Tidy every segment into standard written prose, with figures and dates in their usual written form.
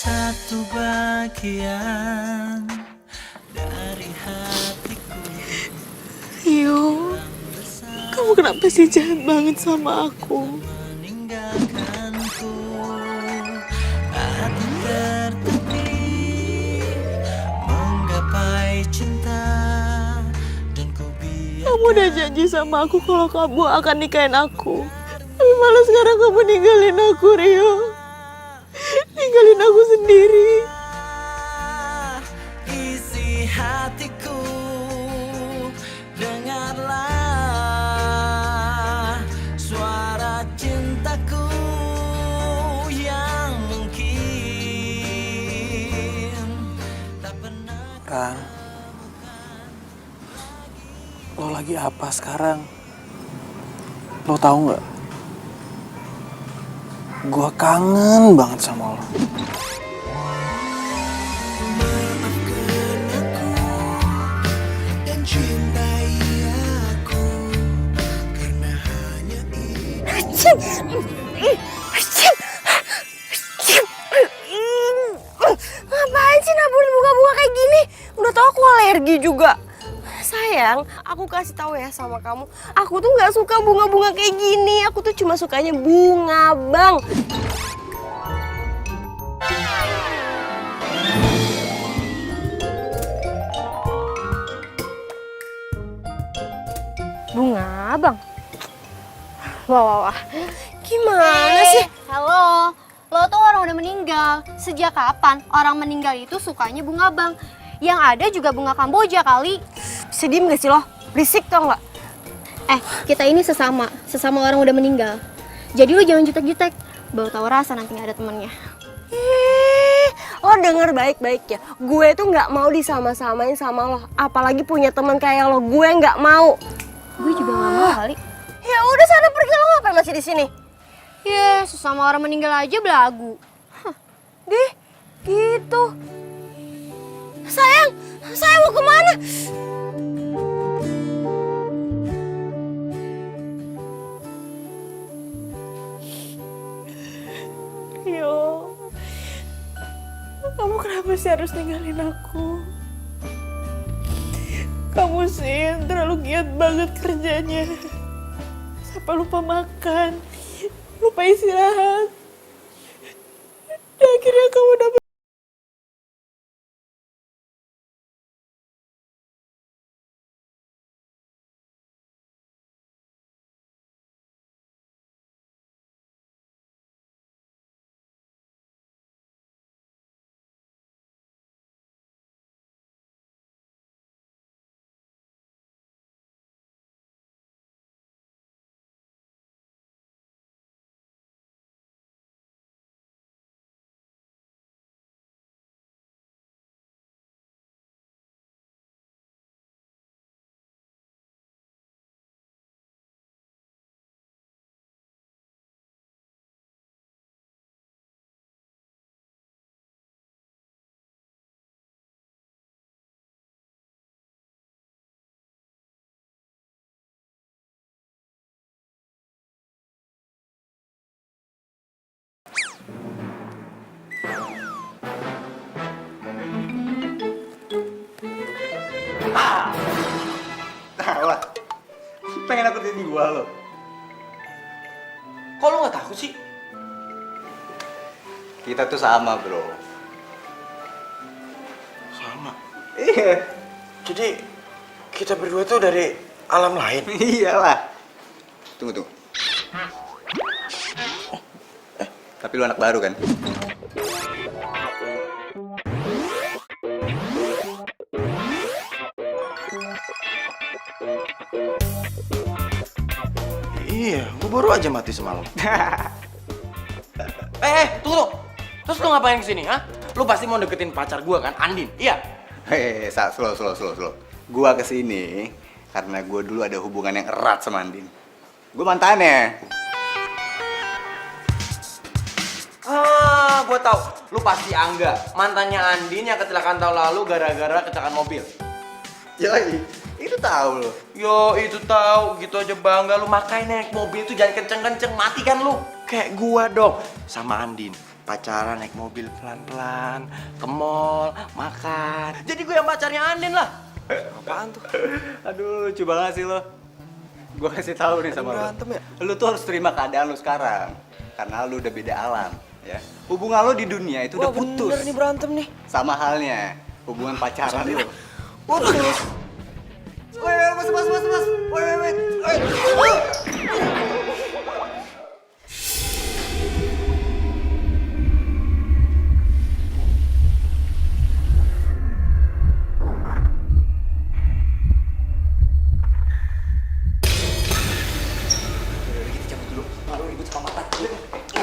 satu bagian dari hatiku. Rio, kamu kenapa sih jahat banget sama aku? Meninggalkanku, hati tertatih menggapai cinta dan ku biar. Kamu udah janji sama aku kalau kamu akan nikahin aku. Tapi malah sekarang kamu ninggalin aku, Rio. Ninggalin aku sendiri. Isi hatiku, dengarlah suara cintaku yang mungkin tak pernah. Ran, lo lagi apa sekarang? Lo tahu nggak? Gua kangen banget sama lo. Maafkan aku dan cintai aku karena hanya itu. Ngapain sih naburin bunga-bunga kayak gini? Udah tau aku alergi juga. Sayang, aku kasih tahu ya sama kamu. Aku tuh nggak suka bunga-bunga kayak gini. Aku tuh cuma sukanya bunga, Bang. Bunga, Bang. Wah. Gimana sih? Halo, lo tuh orang udah meninggal. Sejak kapan orang meninggal itu sukanya bunga bang? Yang ada juga bunga Kamboja kali. Sedih gak sih lo? Berisik tau nggak? Kita ini sesama orang udah meninggal. Jadi lo jangan jutek-jutek, baru tahu rasa nanti nggak ada temennya. Lo denger baik-baik ya. Gue tuh nggak mau disama-samain sama lo. Apalagi punya teman kayak lo. Gue nggak mau. Gue juga nggak mau kali. Ya udah sana pergi, lo ngapain masih di sini? Ya, sesama orang meninggal aja belagu. Dih, gitu. Sayang mau kemana? Rio, kamu kenapa sih harus ninggalin aku? Kamu sih terlalu giat banget kerjanya. Sampai lupa makan, lupa istirahat. Dan akhirnya kamu dapet. Salah. Pengen nakutin gua lo. Kok lo gak takut sih? Kita tuh sama, bro. Sama. Iya. Jadi kita berdua tuh dari alam lain. Iyalah. Tunggu. Tapi lu anak baru kan? Iya, gua baru aja mati semalam. Tunggu. Terus lu ngapain kesini, ha? Lu pasti mau deketin pacar gua kan, Andin? Iya? Slow. Gua kesini karena gua dulu ada hubungan yang erat sama Andin. Gua mantannya. Gua tahu. Lu pasti Angga, mantannya Andin yang kecelakaan tahun lalu gara-gara kecelakaan mobil. Yoi, itu tahu lo. Yo, itu tahu, gitu aja bangga lu. Makanya naik mobil itu jangan kenceng-kenceng, mati kan lu. Kayak gua dong sama Andin. pacaran naik mobil pelan-pelan, ke mall, makan. Jadi gue yang pacarnya Andin lah. Apaan tuh? Aduh, lucu banget sih lo. Gue kasih tahu nih sama lo. Berantem ya? Lo tuh harus terima keadaan lo sekarang. Karena lo udah beda alam, ya. Hubungan lo di dunia itu udah putus. Bener nih berantem nih. Sama halnya hubungan pacaran lo. Putus. Woi, mas. Woi.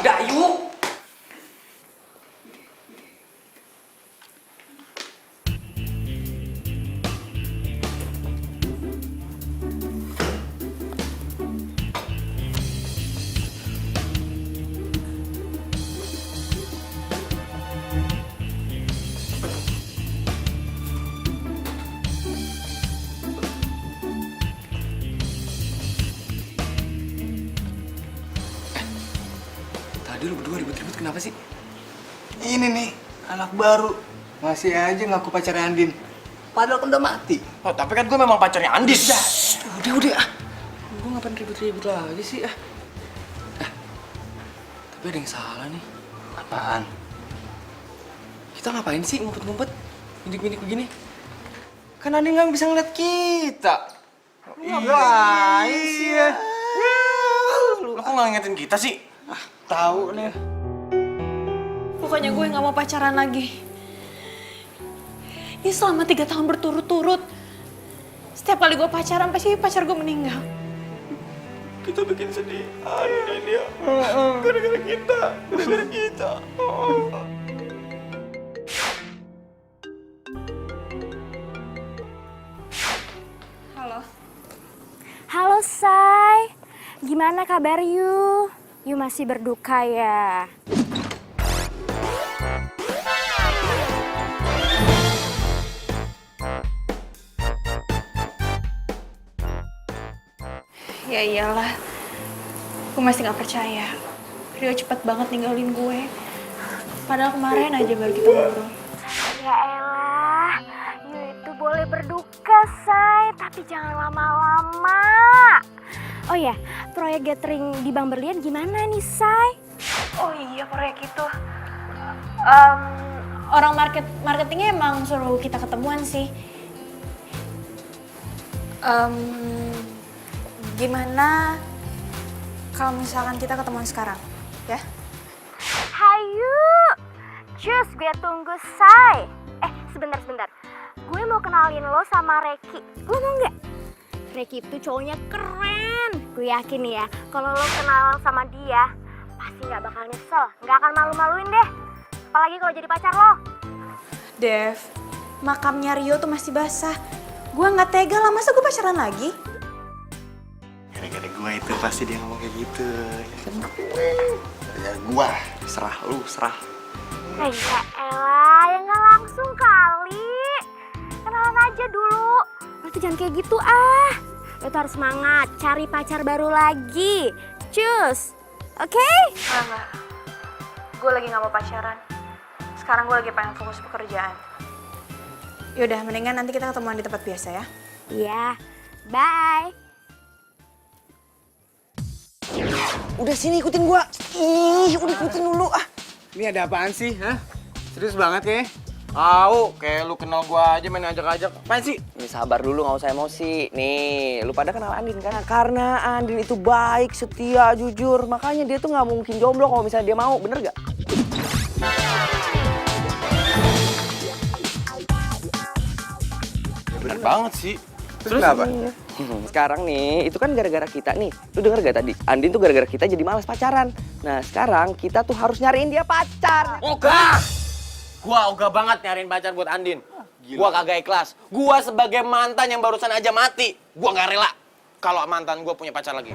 Udah, yuk. Tadi lu berdua ribut-ribut kenapa sih? Ini nih, anak baru. Masih aja ngaku pacarnya Andin. Padahal kan udah mati. Oh, tapi kan gue memang pacarnya Andin. Udah. Gue ngapain ribut-ribut lagi sih? Tapi ada yang salah nih. Apaan? Kita ngapain sih ngumpet-ngumpet? Mindik-mindik begini? Kan Andin nggak bisa ngeliat kita. Ngapain sih ya? Lo kok nggak ngingetin kita sih? Tahu nih. Pokoknya gue nggak mau pacaran lagi. Ini selama 3 tahun berturut-turut. Setiap kali gue pacaran, pasti pacar gue meninggal. Kita bikin sedih Andin ya. Gara-gara kita. Halo Say, gimana kabar you? You masih berduka ya? Ya iyalah, gue masih gak percaya. Rio cepet banget ninggalin gue. Padahal kemarin aja baru kita ngobrol. Ya elah, you itu boleh berduka Say, tapi jangan lama-lama. Oh ya, proyek gathering di Bang Berlian gimana nih Say? Oh iya, proyek itu. Orang marketingnya emang suruh kita ketemuan sih. Gimana kalau misalkan kita ketemuan sekarang, ya? Hayu, cus gue tunggu Say. Sebentar. Gue mau kenalin lo sama Reki. Lo mau nggak? Reki itu cowoknya keren. Gue yakin ya, kalau lo kenalan sama dia, pasti nggak bakal nyesel, nggak akan malu-maluin deh. Apalagi kalau jadi pacar lo. Dev, makamnya Rio tuh masih basah. Gue nggak tega lah, masa gue pacaran lagi? Gara-gara gue itu pasti dia ngomong kayak gitu. Ya gue, serah. Ya elah, ya nggak langsung kali. Kenalan aja dulu. Lo tuh jangan kayak gitu ah. Lo tuh harus semangat, cari pacar baru lagi. Cus, oke? Enggak. Gue lagi gak mau pacaran. Sekarang gue lagi pengen fokus pekerjaan. Yaudah, mendingan nanti kita ketemuan di tempat biasa ya. Iya, bye. Udah sini ikutin gua. Udah ikutin dulu ah. Ini ada apaan sih, hah? Serius banget kayaknya. Kayak lu kenal gua aja main ajak-ajak. Apaan sih? Nih sabar dulu, nggak usah emosi. Nih, lu pada kenal Andin kan? Karena Andin itu baik, setia, jujur. Makanya dia tuh nggak mungkin jomblo kalau misalnya dia mau, bener gak? Bener banget sih. Terus kenapa? Sekarang nih, itu kan gara-gara kita nih. Lu denger gak tadi? Andin tuh gara-gara kita jadi malas pacaran. Nah, sekarang kita tuh harus nyariin dia pacar. Ogah! Gua ogah banget nyariin pacar buat Andin. Gua kagak ikhlas. Gua sebagai mantan yang barusan aja mati, gua nggak rela kalau mantan gua punya pacar lagi.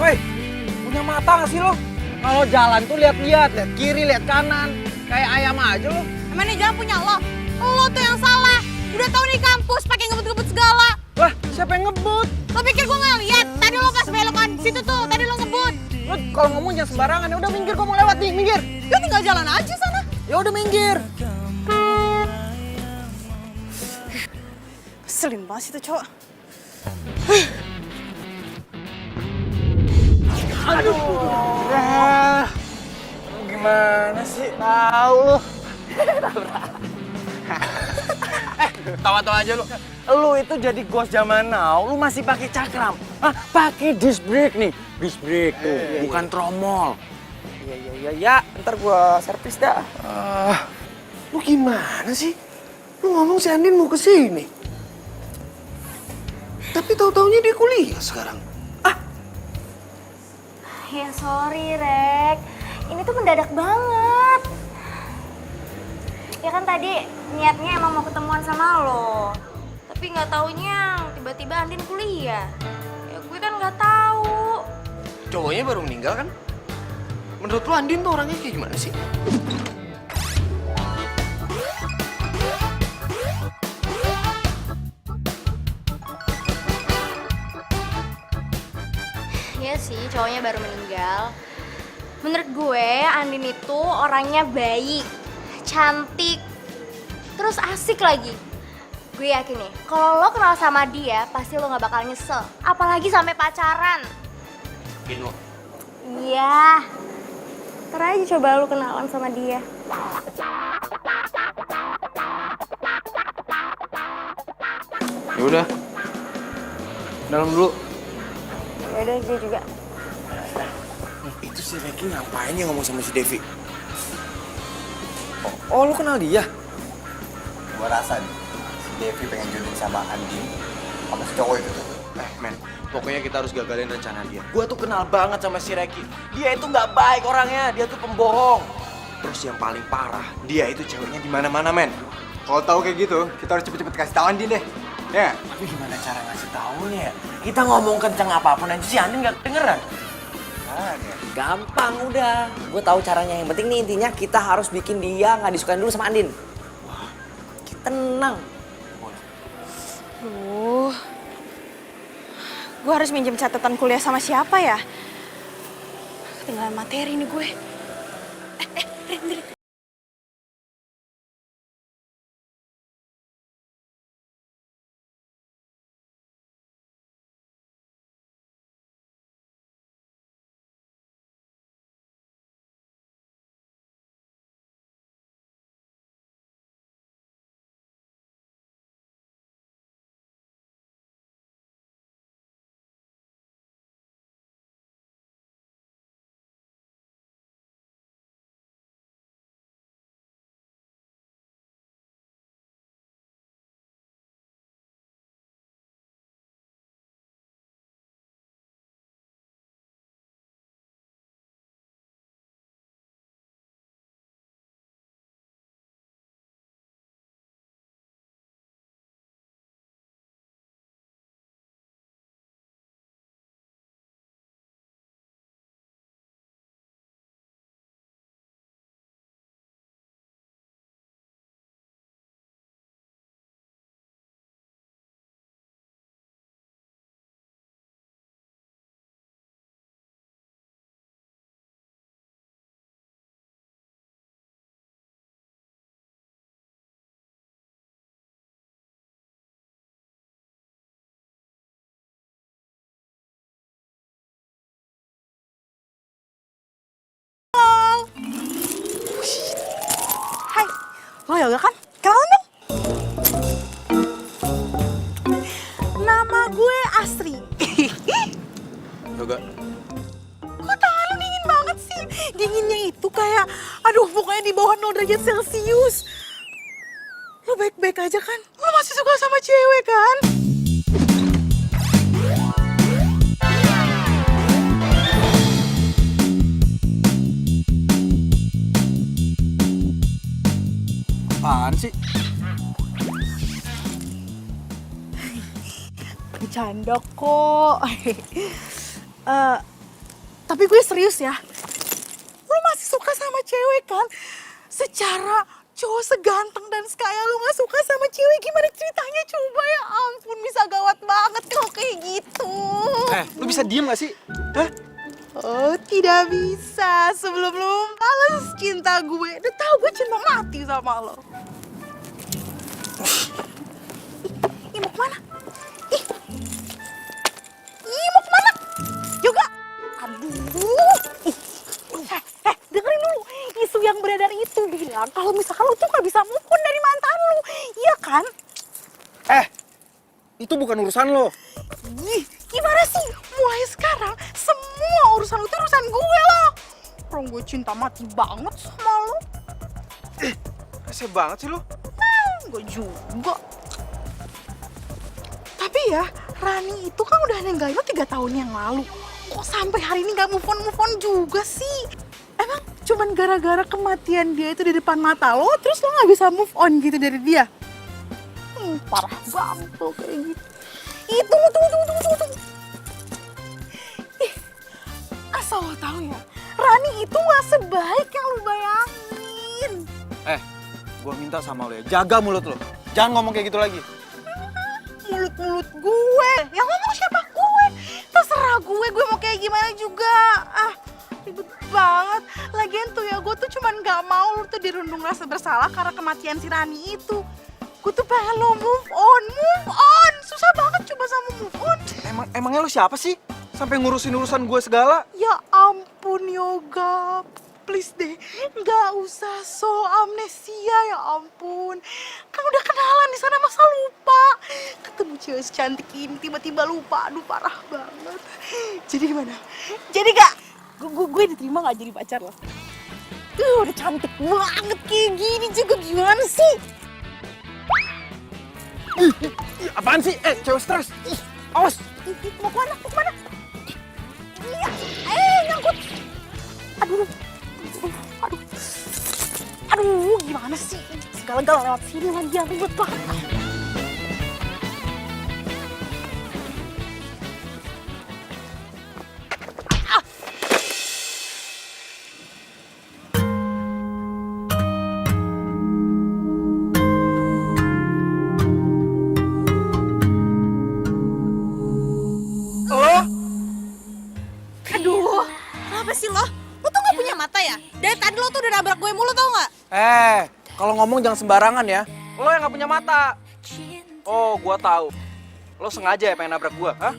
Woi, banget sih lo. Kalau jalan tuh lihat-lihat, lihat kiri, lihat kanan. Kayak ayam aja lo. Emang ini jalan punya lo? Lo tuh yang salah. Udah tau nih kampus pakai ngebut-ngebut segala. Wah, siapa yang ngebut? Lo pikir gue nggak lihat? Tadi lo pas belokan situ tuh, tadi lo ngebut. Lo kalau ngomong jangan sembarangan. Ya udah minggir, gue mau lewat nih, minggir. Ya tinggal jalan aja sana. Ya udah minggir. Keselin banget sih tuh cowok. Ah, gimana sih? Tahu lu. Tawa-tawa aja lu. Lu itu jadi ghost zaman now, lu masih pakai cakram. Hah, pakai disc brake nih. Disc brake tuh, bukan tromol. Ya, ntar gua servis dah. Lu gimana sih? Lu ngomong si Andin mau kesini. Tapi tahu-taunya dia kuliah sekarang. Ya sorry, Rek. Ini tuh mendadak banget. Ya kan tadi niatnya emang mau ketemuan sama lo. Tapi nggak taunya tiba-tiba Andin kuliah. Ya gue kan nggak tahu. Cowoknya baru meninggal kan? Menurut lu Andin tuh orangnya kayak gimana sih? Iya sih, cowoknya baru meninggal. Menurut gue, Andin itu orangnya baik, cantik, terus asik lagi. Gue yakin nih, kalau lo kenal sama dia, pasti lo gak bakal nyesel. Apalagi sampai pacaran. Yakin lo? Iya. Ntar aja coba lo kenalan sama dia. Ya udah. Dalam dulu. Yaudah, gue juga. Itu si Reki ngapain ya ngomong sama si Devi? Oh, lu kenal dia? Gua rasa nih, si Devi pengen jodohin sama Andin sama si cowok itu tuh. Men, pokoknya kita harus gagalin rencana dia. Gua tuh kenal banget sama si Reki. Dia itu nggak baik orangnya, dia tuh pembohong. Terus yang paling parah, dia itu ceweknya di mana-mana, men. Kalau tahu kayak gitu, kita harus cepet-cepet kasih tahu Andin deh. Ya. Tapi gimana cara ngasih taunya ya? Kita ngomong kenceng apapun aja si Andin nggak kedengeran. Gampang udah. Gue tahu caranya. Yang penting nih intinya kita harus bikin dia nggak disukain dulu sama Andin. Tenang. Gue harus minjem catatan kuliah sama siapa ya? Ketinggalan materi nih gue. Rin. Hai, lo Yoga kan? Kenalan dong. Nama gue Asri. Yoga. Kok tangan lu dingin banget sih? Dinginnya itu kayak, aduh pokoknya di bawah 0 derajat Celcius. Lo baik-baik aja kan? Lo masih suka sama cewek kan? Apaan sih? Bercanda kok. tapi gue serius ya. Lo masih suka sama cewek kan? Secara cowok seganteng dan sekaya lo gak suka sama cewek, gimana ceritanya coba? Ya ampun, bisa gawat banget kalau kayak gitu. Lu bisa diem gak sih? Hah? Oh, tidak bisa. Sebelum lo balas cinta gue, udah tau gue cinta mati sama lo. Ih, mau kemana? Ih, mau kemana? Juga. Aduh. Dengerin dulu. Isu yang beredar itu bilang kalau misalkan lo tuh gak bisa move on dari mantan lo. Iya kan? Itu bukan urusan lo. Ih, gimana sih? Mulai sekarang semua urusan lo itu urusan gue loh. Orang gue cinta mati banget sama lo. Rese banget sih lo. Gue juga. Tapi ya, Rani itu kan udah ninggalin lo 3 tahun yang lalu. Kok sampai hari ini gak move on juga sih? Emang cuman gara-gara kematian dia itu di depan mata lo, terus lo gak bisa move on gitu dari dia? Parah banget lo kayak gitu. Tunggu. Ih, asal lo tau ya, Rani itu gak sebaik yang lo bayangin. Gua minta sama lo ya, jaga mulut lo. Jangan ngomong kayak gitu lagi. Mulut gue, yang ngomong siapa? Gue. Terserah gue mau kayak gimana juga. Ribet banget. Lagian tuh ya, gue tuh cuman gak mau lu tuh dirundung rasa bersalah karena kematian si Rani itu. Gue tuh pengen lo move on. Susah banget coba sama move on. Emangnya lo siapa sih? Sampai ngurusin urusan gue segala? Ya ampun Yoga, please deh, gak usah so amnesia, ya ampun. Kan udah kenalan di sana, masa lupa? Ketemu cewek secantik ini tiba-tiba lupa, aduh parah banget. Jadi gimana? Jadi gak? Gue diterima gak jadi pacar lo? Udah cantik banget kayak gini juga, gimana sih? Apaan sih? Cewek stres. Awas. Mau kemana? Iya, nyangkut. Aduh, gimana sih? Segala-gala lewat sini lagi, aku ribet banget. Aduh, kenapa sih lo? Lo tuh gak punya mata ya? Dari tadi lo tuh udah nabrak gue mulu, tau gak? Kalau ngomong jangan sembarangan ya. Lo yang gak punya mata. Oh, gua tahu. Lo sengaja ya pengen nabrak gua, hah?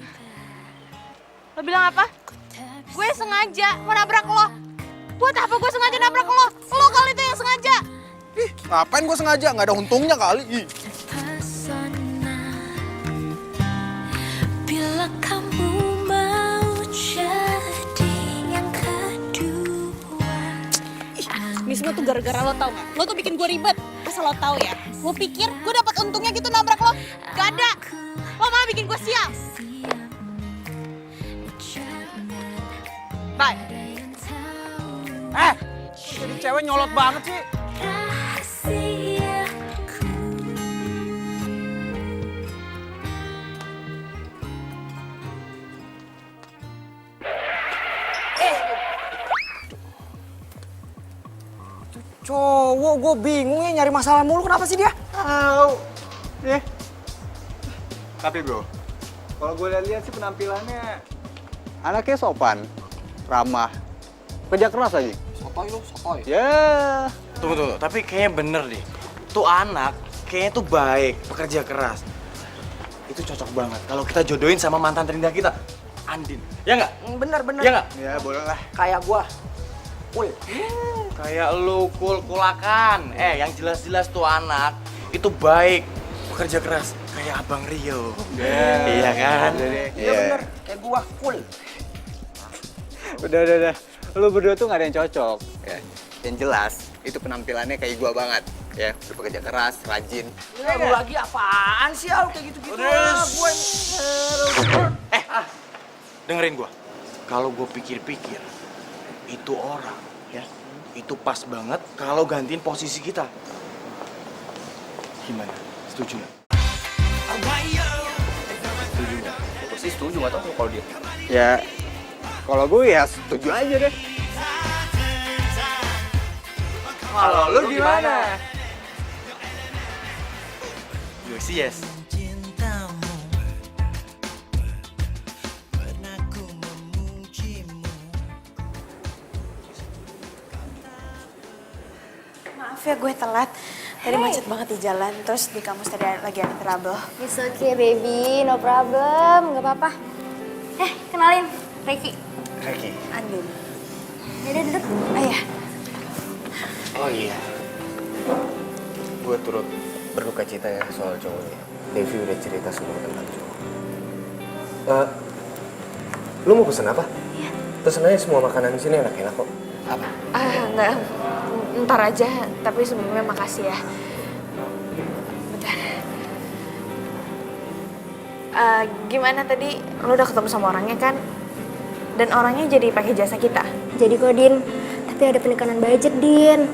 Lo bilang apa? Gue sengaja mau nabrak lo. Buat apa gue sengaja nabrak lo? Lo kali itu yang sengaja. Ngapain gua sengaja? Nggak ada untungnya kali. Pesona bila kamu mau jadi yang kedua. Ini semua tuh gara-gara lo, tau gak? Lo tuh bikin gue ribet. Asal lo tau ya, lo pikir gue dapat untungnya gitu nabrak lo? Gak ada. Lo malah bikin gue sial. Bye. Jadi cewek nyolot banget sih. Rahasiaku. Cowok, gue bingung ya nyari masalah mulu. Kenapa sih dia? Tapi bro, kalau gue lihat sih penampilannya anaknya sopan, ramah, kerja keras lagi. Sotoy. Ya. Tunggu. Tapi kayaknya bener deh. Tuh anak kayaknya tuh baik, pekerja keras. Itu cocok banget kalau kita jodohin sama mantan terindah kita, Andin. Ya nggak? Bener. Ya nggak? Ya boleh lah. Kayak gue. Cool. Kayak lu kulakan. Yang jelas-jelas tuh anak itu baik, pekerja keras. Kayak Abang Rio. Iya kan? Iya bener. Kayak gue. Cool. Udah. Lu berdua tuh gak ada yang cocok. Ya. Yang jelas, itu penampilannya kayak gua banget. Ya, udah pekerja keras, rajin. Lu lagi apaan sih lu kayak gitu-gitu? Dengerin gua. Kalau gua pikir-pikir, itu orang ya, itu pas banget kalau gantiin posisi kita. Gimana? Setuju nggak? Setuju nggak? Gue sih setuju, nggak tahu kalau dia. Ya, Kalau gue ya setuju aja deh. Kalau lu gimana? Gue sih yes. Maaf ya gue telat. Tadi macet banget di jalan, terus di kampus tadi lagi ada trouble. It's okay baby, no problem, gak apa-apa. Kenalin, Reiki. Reki. Andin. Yaudah duduk. Ayah. Oh iya. Gue turut berduka cita ya soal cowoknya. Devi udah cerita semua tentang cowok. Lu mau pesen apa? Iya. Pesen aja semua makanan di sini enak-enak kok. Apa? Enggak, ntar aja, tapi sebelumnya makasih ya. Bentar. Gimana tadi, lu udah ketemu sama orangnya kan? Dan orangnya jadi pakai jasa kita? Jadi kok Din, tapi ada penekanan budget Din.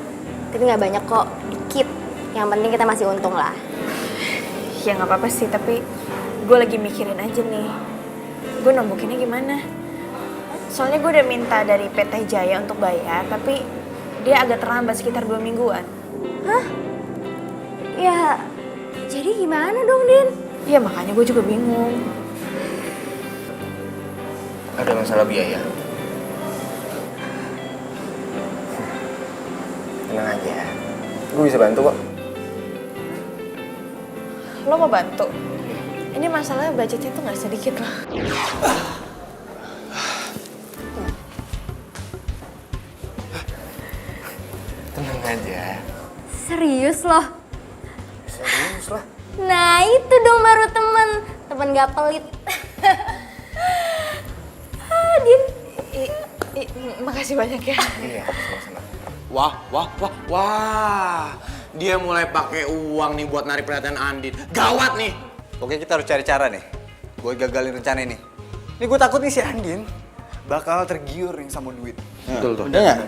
Tapi nggak banyak kok, dikit. Yang penting kita masih untung lah. Ya nggak apa-apa sih, tapi gue lagi mikirin aja nih. Gue nombokinnya gimana? Soalnya gue udah minta dari PT Jaya untuk bayar, tapi dia agak terlambat sekitar 2 mingguan. Hah? Ya, jadi gimana dong Din? Iya makanya gue juga bingung. Ada masalah biaya. Tenang aja. Gue bisa bantu kok. Lo mau bantu? Ini masalahnya budgetnya tuh nggak sedikit loh. Tenang aja. Serius loh? Serius lah. Nah itu dong baru temen gak pelit. Din. Makasih banyak ya. Iya, sama-sama. Wah. Dia mulai pakai uang nih buat narik perhatian Andin. Gawat nih. Oke, kita harus cari cara nih. Gue gagalin rencana ini. Ini gue takut nih si Andin bakal tergiur nih sama duit. Betul tuh. Bener nggak?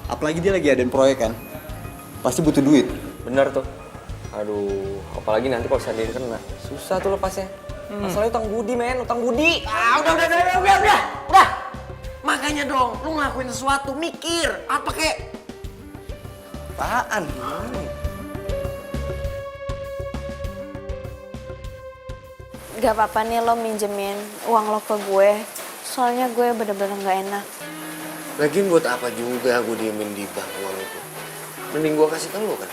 Apalagi dia lagi adain proyek kan. Pasti butuh duit. Bener tuh. Aduh, apalagi nanti kalau Andin kena. Susah tuh lepasnya. Masalahnya utang budi, men. Utang budi. Udah. Makanya dong, lu ngelakuin sesuatu, mikir. Apa kek? Apaan? Gak apa-apa nih lo minjemin uang lo ke gue. Soalnya gue bener-bener gak enak. Lagian buat apa juga gue diemin di bank uang itu? Mending gue kasih ke lu kan.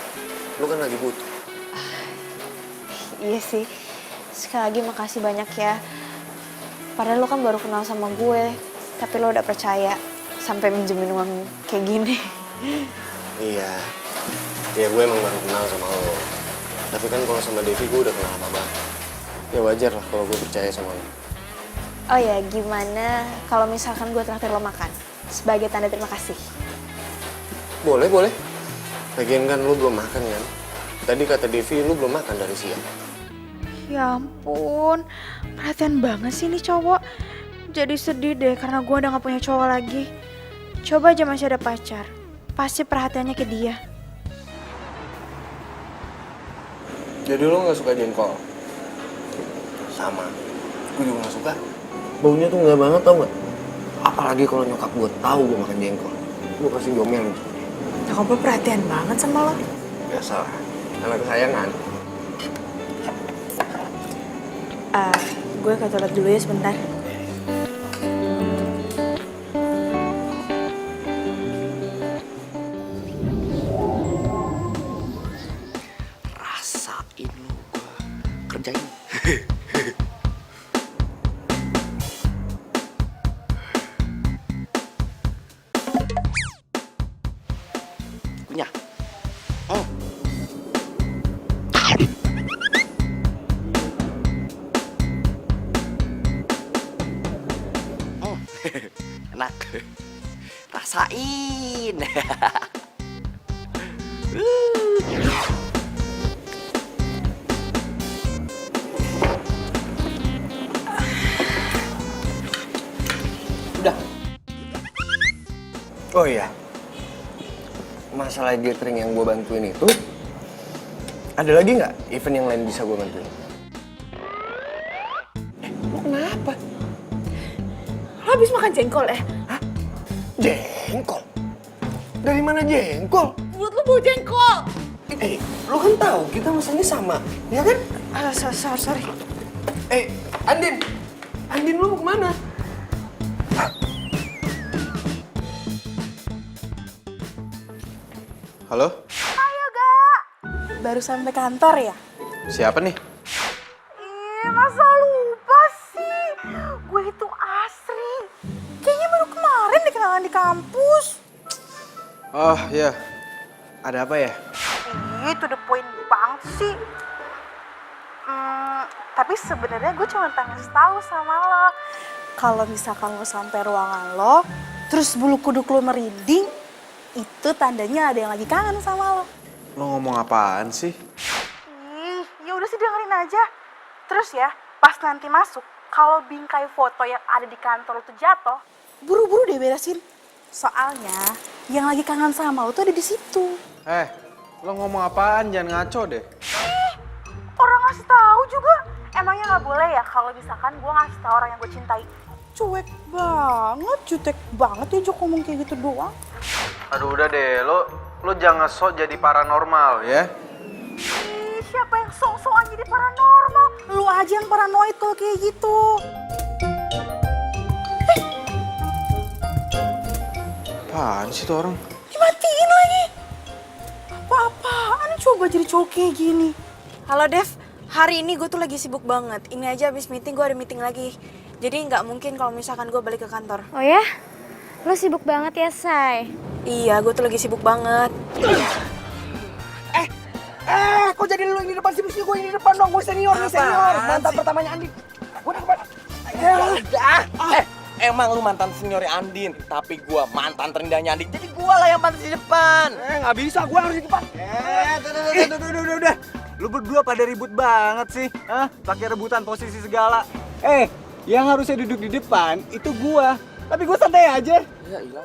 Lu kan lagi butuh. Iya sih. Sekali lagi makasih banyak ya. Padahal lo kan baru kenal sama gue. Tapi lo udah percaya sampai minjemin uang kayak gini. Iya. Ya gue emang baru kenal sama lo. Tapi kan kalau sama Devi gue udah kenal lama banget. Ya wajar lah kalau gue percaya sama lo. Oh ya, gimana kalau misalkan gue traktir lo makan? Sebagai tanda terima kasih. Boleh. Lagian kan lu belum makan kan? Tadi kata Devi lu belum makan dari siang. Ya ampun, perhatian banget sih nih cowok. Jadi sedih deh karena gue udah gak punya cowok lagi. Coba aja masih ada pacar, pasti perhatiannya ke dia. Jadi lu gak suka jengkol? Sama, gue juga gak suka. Baunya tuh gak banget tau gak? Apalagi kalau nyokap gue tahu gue makan jengkol. Gue pasti diomelin. Nyokap gue perhatian banget sama lo. Biasa lah, anak kesayangan. Gue ke toilet dulu ya sebentar. Rasain lu gua kerjain. Kunyah. Oh. Enak. Rasain. Udah. Oh iya, masalah gathering yang gue bantuin itu, ada lagi nggak event yang lain bisa gue bantuin? Lo kenapa? Lo habis makan jengkol ya? Jengkol? Dari mana jengkol? Mulut lu bau jengkol. Lu kan tahu kita mesennya sama, ya kan? Sorry. Andin! Andin, lu mau kemana? Halo? Ayo, Gak. Baru sampai kantor ya? Siapa nih? Masa lupa sih? Gue itu Asri. Kayaknya baru kemarin dikenalan di kampus. Oh iya, ada apa ya? To the point banget sih. Tapi sebenarnya gue cuma pengen tahu sama lo. Kalau misalkan lo sampai ruangan lo, terus bulu kuduk lo merinding, itu tandanya ada yang lagi kangen sama lo. Lo ngomong apaan sih? Ya udah sih dengerin aja. Terus ya, pas nanti masuk, kalau bingkai foto yang ada di kantor itu jatuh, buru-buru deh beresin. Soalnya yang lagi kangen sama lo tuh ada di situ. Lo ngomong apaan? Jangan ngaco deh. Orang ngasih tahu juga. Emangnya nggak boleh ya kalau misalkan gue ngasih tahu orang yang gue cintai? Cuek banget, jutek banget ya Jok ngomong kayak gitu doang. Aduh udah deh, lo jangan sok jadi paranormal ya. Siapa yang sok-sokan jadi paranormal? Lu aja yang paranoid kalau kayak gitu. Apaan sih tuh orang? Dimatiin lagi. Apa-apaan coba jadi cowok kayak gini? Halo Dev, hari ini gue tuh lagi sibuk banget. Ini aja abis meeting gue ada meeting lagi. Jadi nggak mungkin kalau misalkan gue balik ke kantor. Oh ya? Lo sibuk banget ya, Say? Iya, gue tuh lagi sibuk banget. Kok jadi lu yang di depan sih? Mesti gue yang di depan dong. Gue senior nih, senior. Mantan pertamanya Andin. Gue di depan. Emang lu mantan seniornya Andin, tapi gua mantan terindahnya Andin. Jadi gua lah yang pantas di depan. Nggak bisa, gue harus di depan. Udah. Lu berdua pada ribut banget sih. Hah? Pakai rebutan posisi segala. Yang harusnya duduk di depan itu gua. Tapi gua santai aja. Ya iya.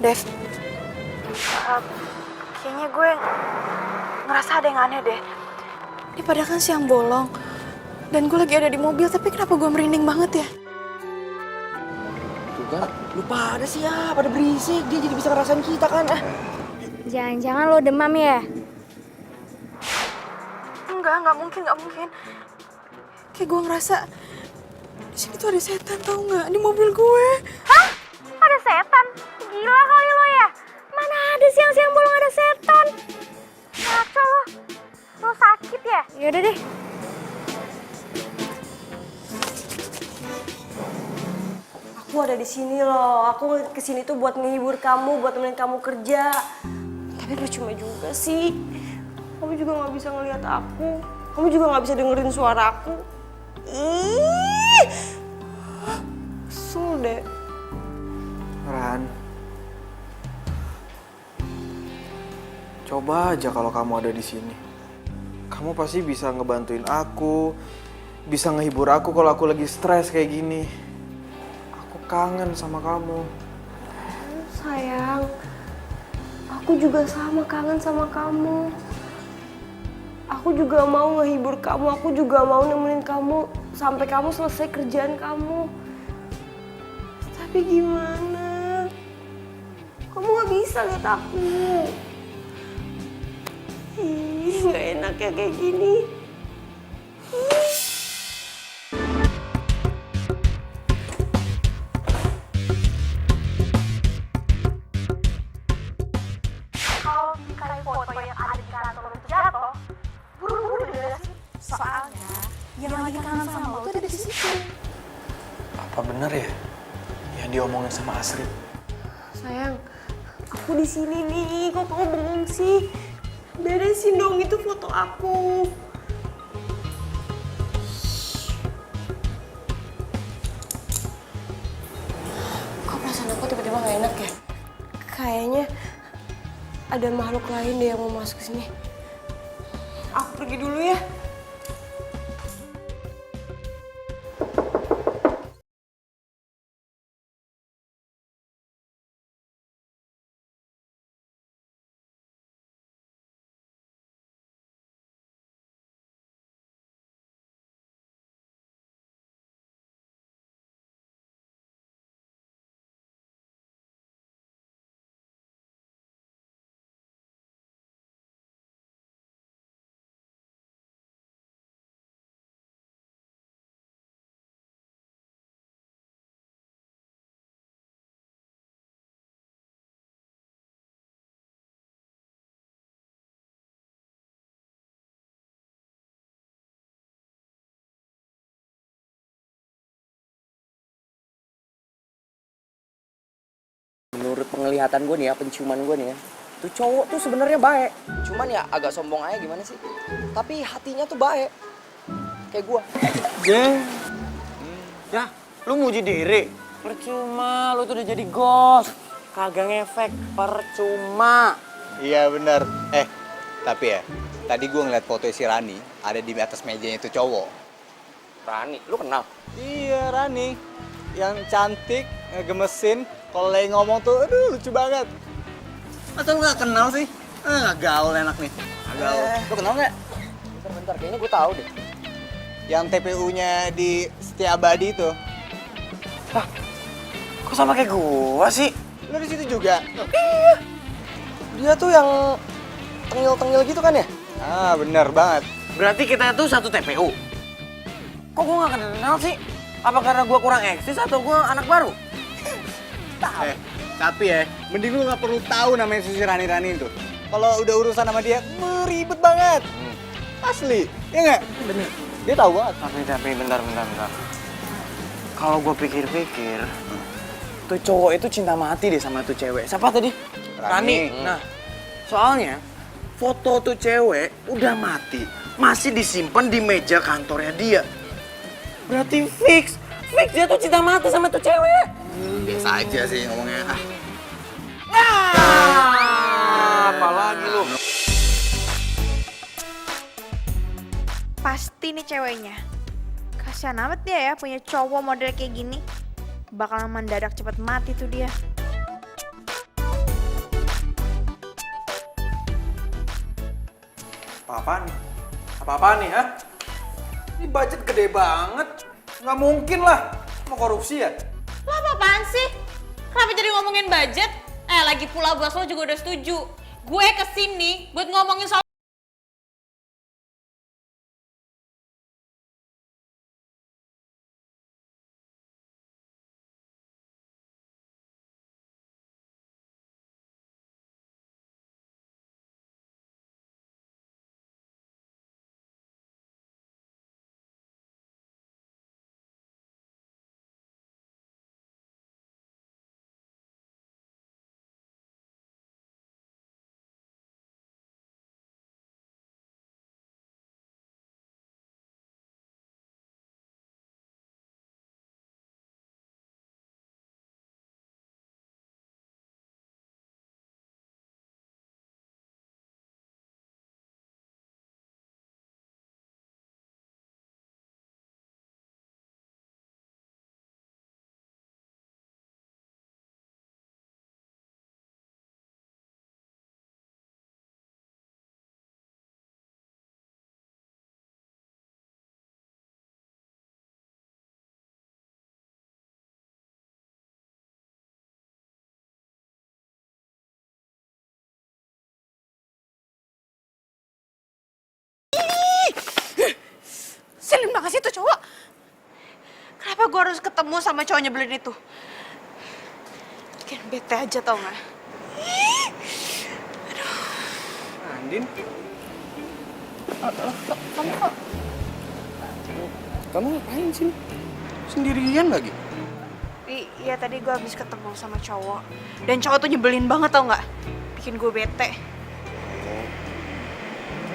Dev, kayaknya gue ngerasa ada yang aneh deh. Ini padahal kan siang bolong. Dan gue lagi ada di mobil, tapi kenapa gue merinding banget ya? Tuh kan, lu pada sih ya, pada berisik. Dia jadi bisa ngerasain kita kan. Jangan-jangan lo demam ya? Enggak mungkin. Kayak gue ngerasa di sini tuh ada setan, tau nggak? Di mobil gue. Hah? Ada setan? Gila kali lo ya? Mana ada siang-siang bolong ada setan? Ngaco lo. Lo sakit ya? Yaudah deh. Aku ada di sini loh. Aku kesini tuh buat menghibur kamu, buat temenin kamu kerja. Tapi percuma juga sih. Kamu juga nggak bisa ngelihat aku. Kamu juga nggak bisa dengerin suara aku. Ih, kesel deh. Ran, coba aja kalau kamu ada di sini. Kamu pasti bisa ngebantuin aku, bisa ngehibur aku kalau aku lagi stres kayak gini. Aku kangen sama kamu. Sayang, aku juga sama kangen sama kamu. Aku juga mau ngehibur kamu, aku juga mau nemenin kamu sampai kamu selesai kerjaan kamu. Tapi gimana? Kamu gak bisa lihat aku. Gak enak ya kayak gini. Kalau bingkai foto yang ada di kantor itu jatuh, buru-buru deh beresin. Soalnya yang lagi kangen sama lo tuh ada di situ. Apa benar ya yang diomongin sama Asri? Sayang, aku di sini nih. Kok kamu bengong sih? Beresin dong itu foto aku. Kok perasaan aku tiba-tiba gak enak ya? Kayaknya ada makhluk lain deh yang mau masuk ke sini. Aku pergi dulu ya. penglihatan gue nih ya, penciuman gue nih ya. Tuh cowok tuh sebenarnya baik. Cuman ya agak sombong aja gimana sih. Tapi hatinya tuh baik. Kayak gue. Ya, lu muji diri. Percuma, lu tuh udah jadi ghost. Kagak ngefek, percuma. Iya bener. Tapi ya, tadi gue ngeliat foto si Rani ada di atas mejanya itu cowok. Rani, lu kenal? Iya Rani, yang cantik, ngegemesin, kalau lagi ngomong tuh, aduh lucu banget. Masa lu gak kenal sih? Gak gaul enak nih. Gaul. Lu kenal gak? Bentar, kayaknya gue tahu deh. Yang TPU-nya di Setia Abadi itu. Hah? Kok sama kayak gua sih? Lu di situ juga? Iya. Dia tuh yang tengil-tengil gitu kan ya? Ah bener banget. Berarti kita tuh satu TPU. Kok gua gak kenal sih? Apa karena gua kurang eksis atau gua anak baru? Tapi ya, mending lu gak perlu tahu namanya si Rani itu. Kalau udah urusan sama dia, ribet banget. Asli, ya nggak? Bener. Dia tahu banget. Tapi bentar. Kalau gua pikir-pikir, tuh cowok itu cinta mati deh sama tuh cewek. Siapa tadi? Rani. Nah, soalnya foto tuh cewek udah mati, masih disimpan di meja kantornya dia. Berarti fix dia tuh cinta mati sama tuh cewek. Biasa aja sih ngomongnya. Apalagi lu? Pasti nih ceweknya. Kasian amat dia ya punya cowok model kayak gini. Bakalan mendadak cepet mati tuh dia. Apa-apaan nih, ha? Ini budget gede banget. Nggak mungkin lah. Mau korupsi ya? Lo apaan sih? Kenapa jadi ngomongin budget? Lagi pula bos lo juga udah setuju. Gue kesini buat ngomongin soal Selin banget sih tuh cowok. Kenapa gue harus ketemu sama cowok nyebelin itu? Bikin bete aja tau gak? Andin? Kamu ngapain sih? Sendirian lagi? Iya tadi gue habis ketemu sama cowok. Dan cowok tuh nyebelin banget tau gak? Bikin gue bete.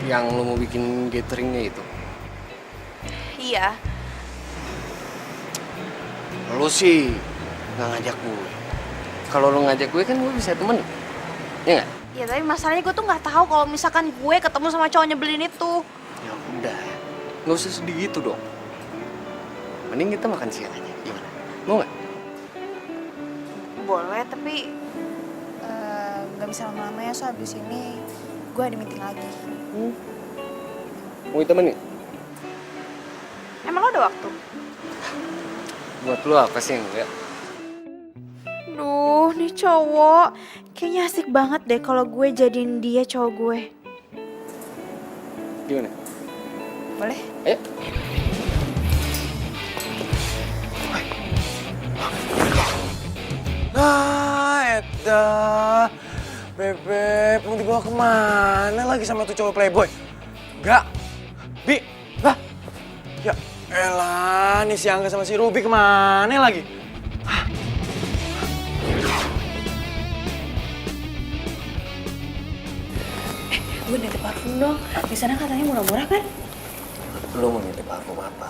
Yang lo mau bikin gatheringnya itu? Iya. Lo sih nggak ngajak gue. Kalau lo ngajak gue kan gue bisa temen. Ya nggak? Iya tapi masalahnya gue tuh nggak tahu kalau misalkan gue ketemu sama cowok nyebelin itu. Ya udah, nggak usah sedih gitu dong. Mending kita makan siang aja, gimana? Mau nggak? Boleh tapi nggak bisa lama-lama ya, so abis ini gue ada meeting lagi. Mau ditemenin? Emang lo ada waktu? Buat lo apa sih enggak? Duh, nih cowok kayaknya asik banget deh kalau gue jadiin dia cowok gue. Gimana? Boleh? Ayo. Nah, edah. Bebek, mau dibawa kemana lagi sama tuh cowok playboy? Enggak. Bi, lah. Ya elah, nih si Angga sama si Ruby kemana lagi? parfum dong. Di sana katanya murah-murah kan? Lo mau nitip parfum apa?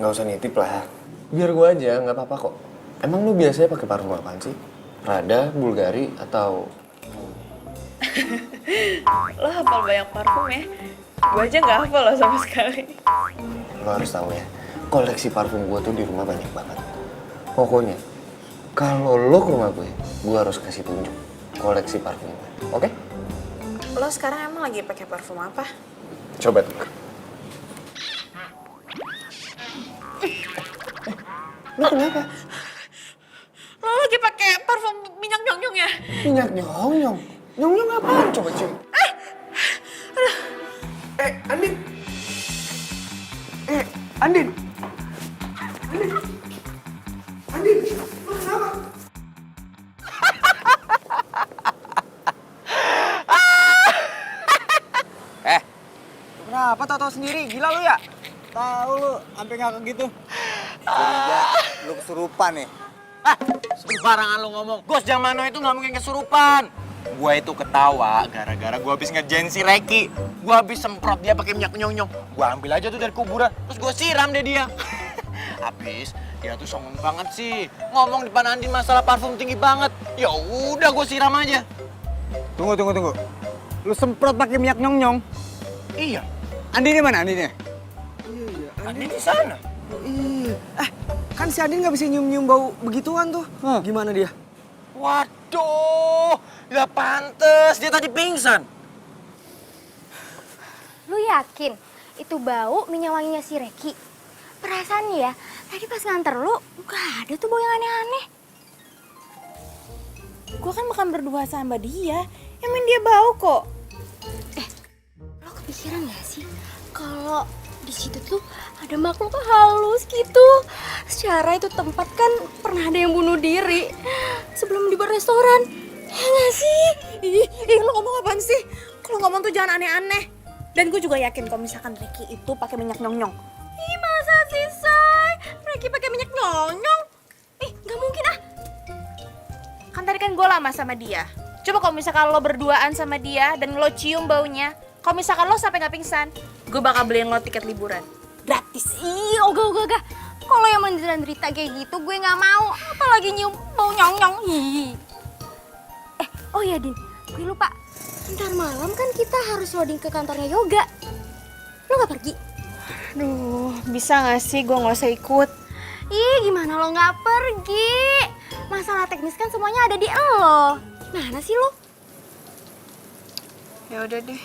Nggak usah nitip lah. Biar gue aja, nggak apa-apa kok. Emang lo biasanya pakai parfum apaan sih? Prada, Bulgari, atau... Lo hafal banyak parfum ya? Gue aja nggak hafal lo sama sekali. Lo harus tahu ya, koleksi parfum gue tuh di rumah banyak banget. Pokoknya, kalau lo ke rumah gue harus kasih tunjuk koleksi parfum gue, oke? Lo sekarang emang lagi pakai parfum apa? Coba tuh. Lo kenapa? Lo lagi pakai parfum minyak nyong-nyong ya? Minyak nyong-nyong? Nyong-nyong apaan? Coba cium. Andin! Andin! Andin! Andin! Lo kenapa? Kenapa tau-tau sendiri? Gila lu ya? Tahu lu, sampai ngakak gitu. Curiga lu kesurupan nih. Sembarangan lu ngomong. Gos Jamano itu nggak mungkin kesurupan. Gua itu ketawa gara-gara gua habis ngerjain si Reki. Gua habis semprot dia pakai minyak nyong-nyong. Gua ambil aja tuh dari kuburan, terus gua siram deh dia. Habis dia tuh songong banget sih. Ngomong depan Andin masalah parfum tinggi banget. Ya udah gua siram aja. Tunggu. Lu semprot pakai minyak nyong-nyong. Iya. Andinnya mana Andinnya? Andin di sana. Iya. Kan si Andin nggak bisa nyium-nyium bau begituan tuh. Gimana dia? Waduh, nggak pantes. Dia tadi pingsan. Lu yakin itu bau minyak wanginya si Reki? Perasaan ya, tadi pas nganter lu gak ada tuh bau yang aneh-aneh. Gue kan makan berdua sama dia. Emang dia bau kok. Lo kepikiran gak sih kalau di situ tuh ada makhluk halus gitu? Secara itu tempat kan pernah ada yang bunuh diri sebelum dibuat restoran. Ya gak sih? Ih, lo ngomong apaan sih? Kalau ngomong tuh jangan aneh-aneh. Dan gue juga yakin kalau misalkan Reki itu pakai minyak nyong-nyong. Ih, masa sih, Say? Reki pakai minyak nyong-nyong? Ih, gak mungkin ah. Kan tadi kan gue lama sama dia. Coba kalau misalkan lo berduaan sama dia dan lo cium baunya, kalau misalkan lo sampai nggak pingsan, gue bakal beliin lo tiket liburan. Gratis. Ih, ogah. Kalau yang menderita kayak gitu gue nggak mau. Apalagi nyium bau nyong-nyong. Ih. Oh ya, Din. Gue lupa. Ntar malam kan kita harus loading ke kantornya Yoga. Lo nggak pergi? Aduh, bisa nggak sih gue nggak usah ikut? Ih, gimana lo nggak pergi? Masalah teknis kan semuanya ada di lo. Gimana sih lo? Ya udah deh.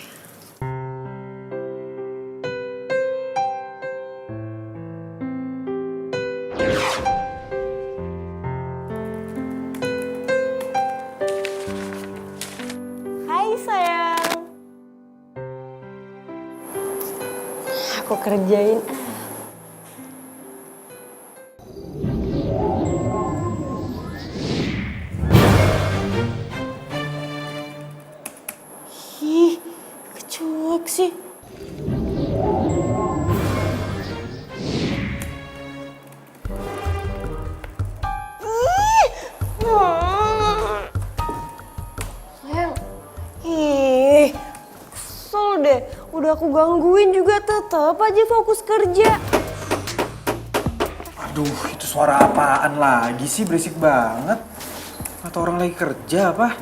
Hai sayang. Aku kerjain. Ih, kecuek sih. Sayang. Ih, kesel deh. Udah aku gangguin juga tetep aja fokus kerja. Aduh, itu suara apaan lagi sih? Berisik banget. Atau orang lagi kerja apa?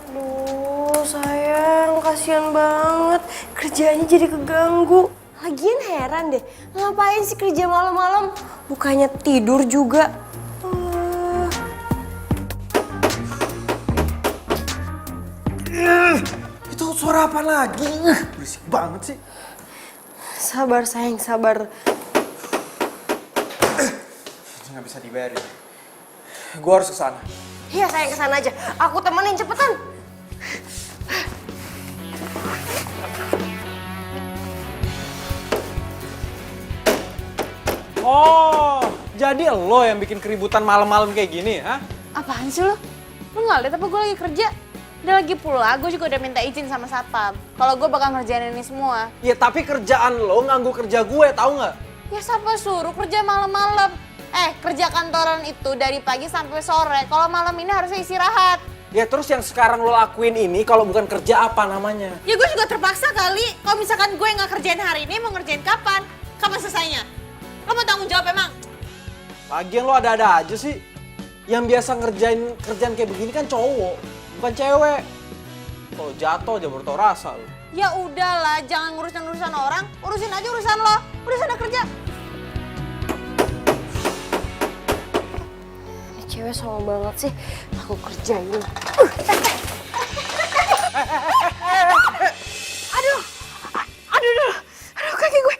Aduh, sayang, kasihan banget. Kerjanya jadi keganggu. Lagian heran deh, ngapain sih kerja malam-malam? Bukannya tidur juga. Itu suara apa lagi? Berisik banget sih. Sabar sayang, sabar. Itu nggak bisa dibiarin. Gua harus kesana. Iya sayang, kesana aja. Aku temenin, cepetan. Oh, jadi lo yang bikin keributan malam-malam kayak gini, ha? Apaan sih lo? Lo nggak liat apa gue lagi kerja? Dan lagi pula gue juga udah minta izin sama satpam. Kalau gue bakal ngerjain ini semua. Ya tapi kerjaan lo nganggu kerja gue, tahu nggak? Ya siapa suruh kerja malam-malam? Kerja kantoran itu dari pagi sampai sore. Kalau malam ini harusnya istirahat. Ya terus yang sekarang lo lakuin ini kalau bukan kerja apa namanya? Ya gue juga terpaksa kali. Kalau misalkan gue nggak kerjain hari ini, mau ngerjain kapan? Kapan selesainya? Lo mau tanggung jawab emang? Lagian lo ada-ada aja sih. Yang biasa ngerjain kerjaan kayak begini kan cowok, bukan cewek. Kalau jatuh aja baru tau rasa lo. Ya udahlah, jangan ngurusin orang. Urusin aja urusan lo. Udah sana kerja. Cewek sama banget sih, aku kerjain. Aduh, kaki gue.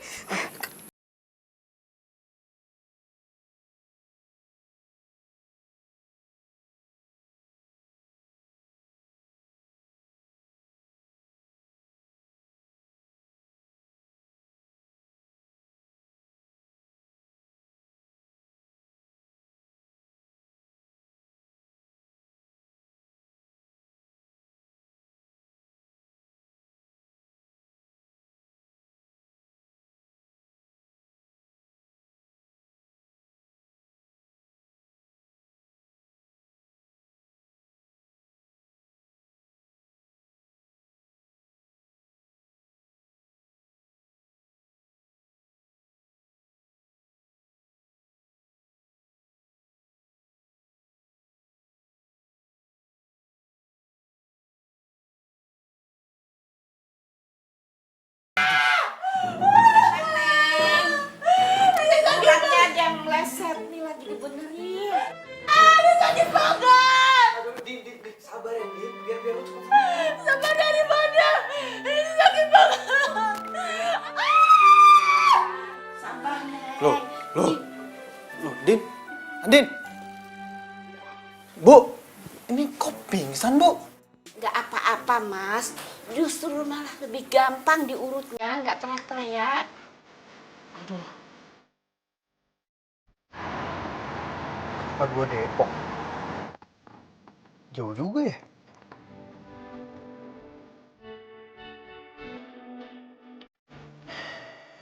Sabar ya, Din. Biar lo cepet. Sabar dari mana? Ini sakit banget. Loh, Din. Andin. Bu, ini kok pingsan, Bu? Nggak apa-apa, Mas. Justru malah lebih gampang diurutnya, nggak teriak-teriak. Apa gua Depok? Jauh juga ya?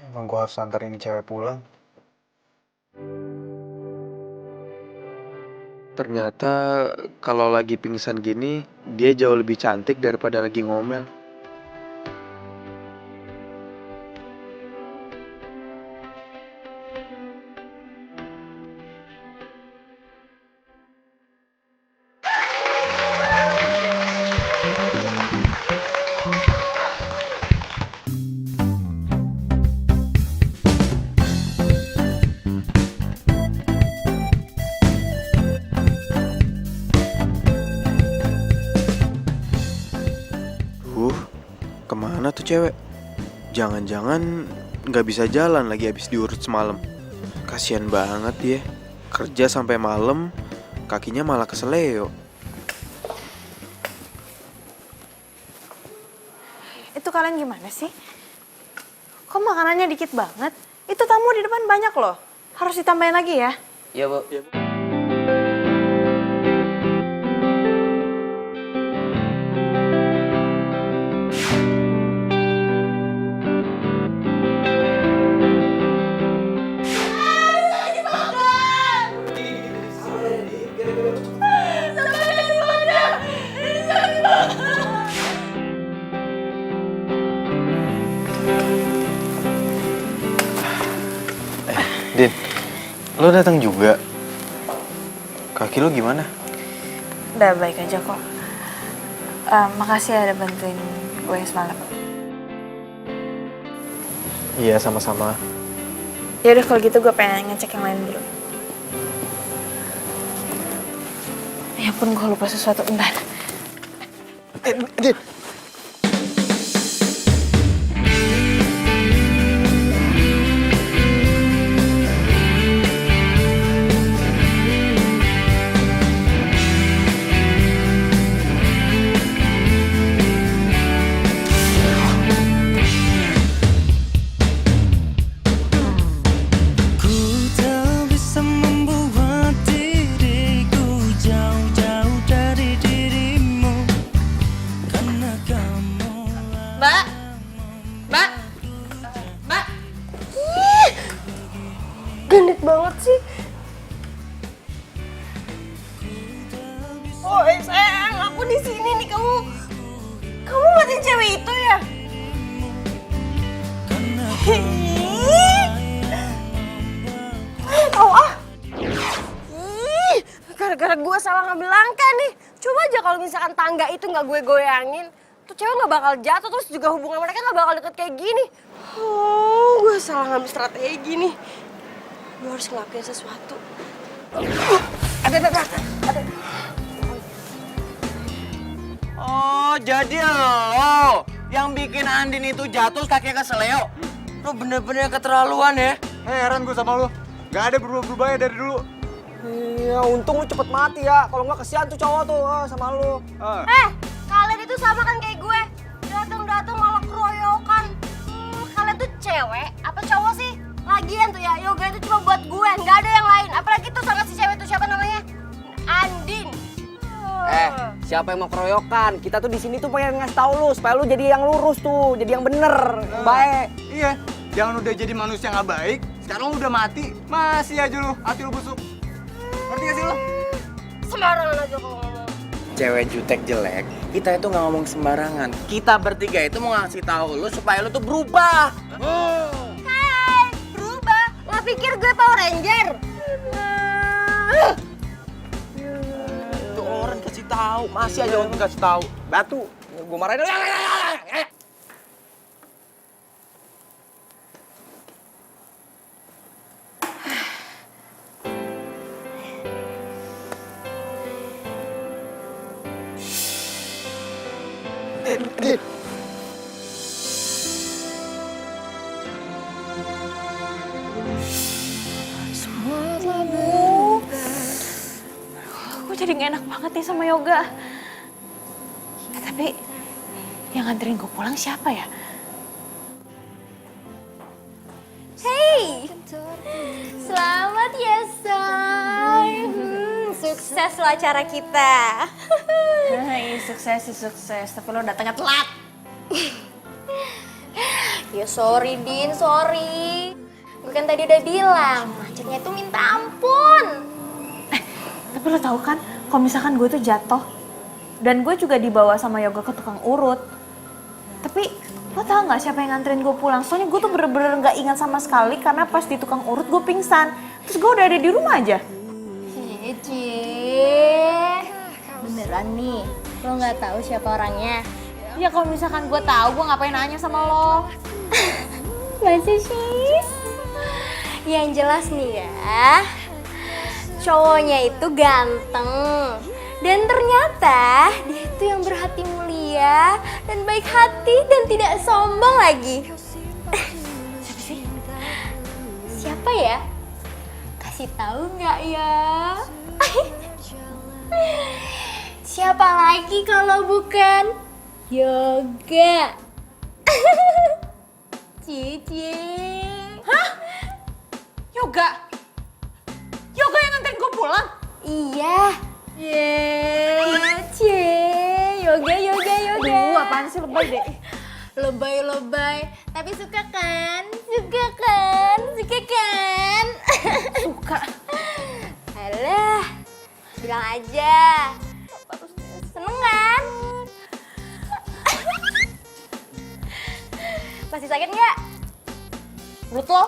Emang gua harus antar ini cewek pulang. Ternyata kalau lagi pingsan gini, dia jauh lebih cantik daripada lagi ngomel. Kemana tuh cewek? Jangan-jangan nggak bisa jalan lagi habis diurut semalam. Kasian banget dia. Kerja sampai malam, kakinya malah keseleo. Itu kalian gimana sih? Kok makanannya dikit banget? Itu tamu di depan banyak loh. Harus ditambahin lagi ya? Iya, Bu. Din, lo datang juga. Kaki lo gimana? Udah baik aja kok. Makasih ya udah bantuin gue semalam. Iya, sama-sama. Ya udah kalau gitu gue pengen ngecek yang lain dulu. Ya ampun, gue lupa sesuatu. Bentar. Din. Genit banget sih. Oh sayang, aku di sini nih kamu ngeliatin cewek itu ya? Oh ah, gara-gara gue salah ngambil langkah nih. Coba aja kalau misalkan tangga itu nggak gue goyangin, tuh cewek nggak bakal jatuh, terus juga hubungan mereka nggak bakal deket kayak gini. Oh, gue salah ngambil strategi nih. Gue harus ngelakuin sesuatu. Ada. Oh, jadi lo yang bikin Andin itu jatuh kakinya keseleo. Lo bener-bener keterlaluan ya. Heran gue sama lu. Gak ada berubah-berubahnya dari dulu. Iya, untung lu cepet mati ya. Kalau nggak kesian tuh cowok tuh sama lu. Kalian itu sama kan kayak gue. Datang malah keroyokan. Kalian tuh cewek apa cowok sih? Lagian tuh ya, yoga itu cuma buat gue, nggak ada yang lain. Apalagi tuh sama si cewek itu siapa namanya? Andin. Siapa yang mau keroyokan? Kita tuh di sini tuh pengen ngasih tahu lu supaya lu jadi yang lurus tuh, jadi yang bener, baik. Iya, jangan udah jadi manusia nggak baik. Sekarang lu udah mati, masih aja lu hati lu busuk. Ngerti gak sih lu? Sembarangan aja kalau ngomong. Cewek jutek jelek, kita itu nggak ngomong sembarangan. Kita bertiga itu mau ngasih tahu lu supaya lu tuh berubah. Hai, berubah? Nggak pikir gue Power Ranger? Tuh orang kasih tahu, masih aja untuk kasih tahu. Batu, gue marahin. Aku jadi gak enak banget nih sama Yoga. Tapi yang nganterin gue pulang siapa ya? Hey, selamat ya Say. Sukses lo acara kita. Iya sukses. Tapi lo datangnya telat. Ya sorry Din, sorry. Gue kan tadi udah bilang, macetnya tuh minta ampun. Tapi lo tahu kan, kalau misalkan gue tuh jatuh dan gue juga dibawa sama Yoga ke tukang urut. Tapi lo tau nggak siapa yang nganterin gue pulang? Soalnya gue tuh bener-bener nggak ingat sama sekali karena pas di tukang urut gue pingsan. Terus gue udah ada di rumah aja. Cie, beneran nih, lo nggak tahu siapa orangnya? Ya kalau misalkan gue tahu, gue ngapain nanya sama lo? Masa sih? Yang jelas nih ya, cowoknya itu ganteng. Dan ternyata dia itu yang berhati mulia dan baik hati dan tidak sombong lagi. Siapa sih? Siapa ya? Kasih tahu nggak ya? Siapa lagi kalau bukan Yoga? Cici. Hah? Yoga? Yoga yang nganterin gue pulang? Iya. Cie, Yoga. Aduh, apaan sih lebay deh. Lebay. Tapi suka kan? Suka. Suka. Alah, bilang aja. Seneng kan? Masih sakit nggak? Menurut lo?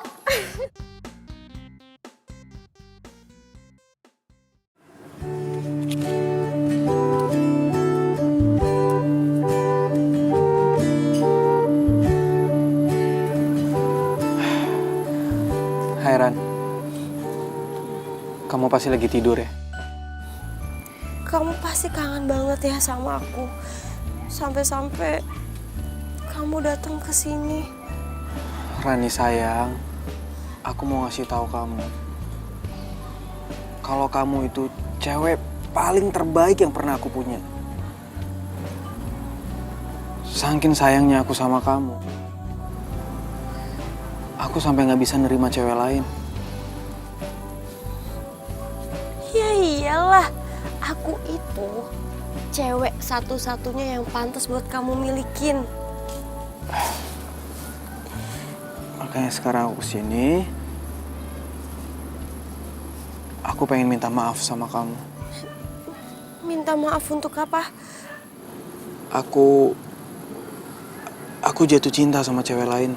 Hai Ran, kamu pasti lagi tidur ya? Kamu pasti kangen banget ya sama aku. Sampai-sampai kamu datang ke sini. Rani sayang, aku mau ngasih tahu kamu. Kalau kamu itu cewek paling terbaik yang pernah aku punya. Saking sayangnya aku sama kamu, aku sampai nggak bisa nerima cewek lain. Ya iyalah, aku itu cewek satu-satunya yang pantas buat kamu milikin. Makanya sekarang aku kesini, aku pengen minta maaf sama kamu. Minta maaf untuk apa? Aku jatuh cinta sama cewek lain.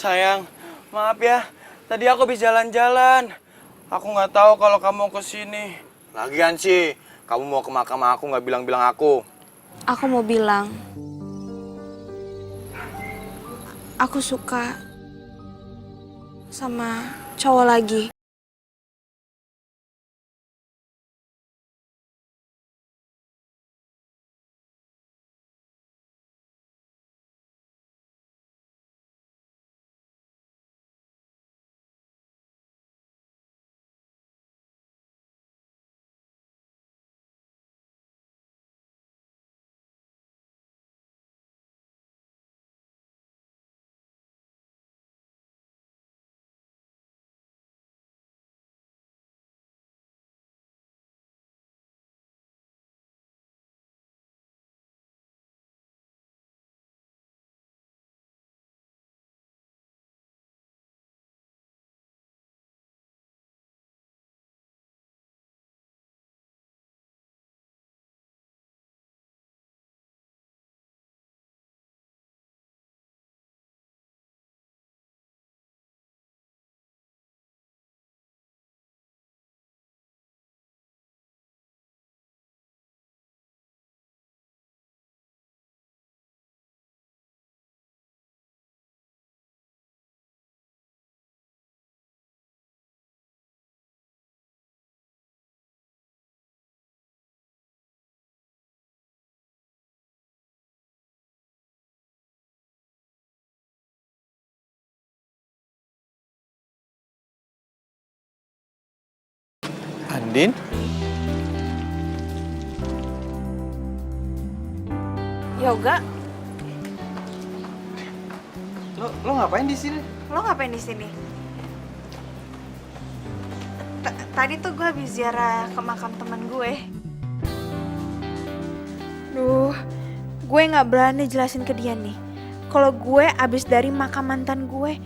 Sayang, maaf ya. Tadi aku habis jalan-jalan. Aku nggak tahu kalau kamu kesini. Lagian sih, kamu mau ke makam aku nggak bilang-bilang aku. Aku mau bilang, aku suka sama cowok lagi. Andin? Yoga, Lo ngapain di sini? lo ngapain di sini? Tadi tuh gue habis ziarah ke makam teman gue. Duh, gue nggak berani jelasin ke dia nih. Kalau gue abis dari makam mantan gue,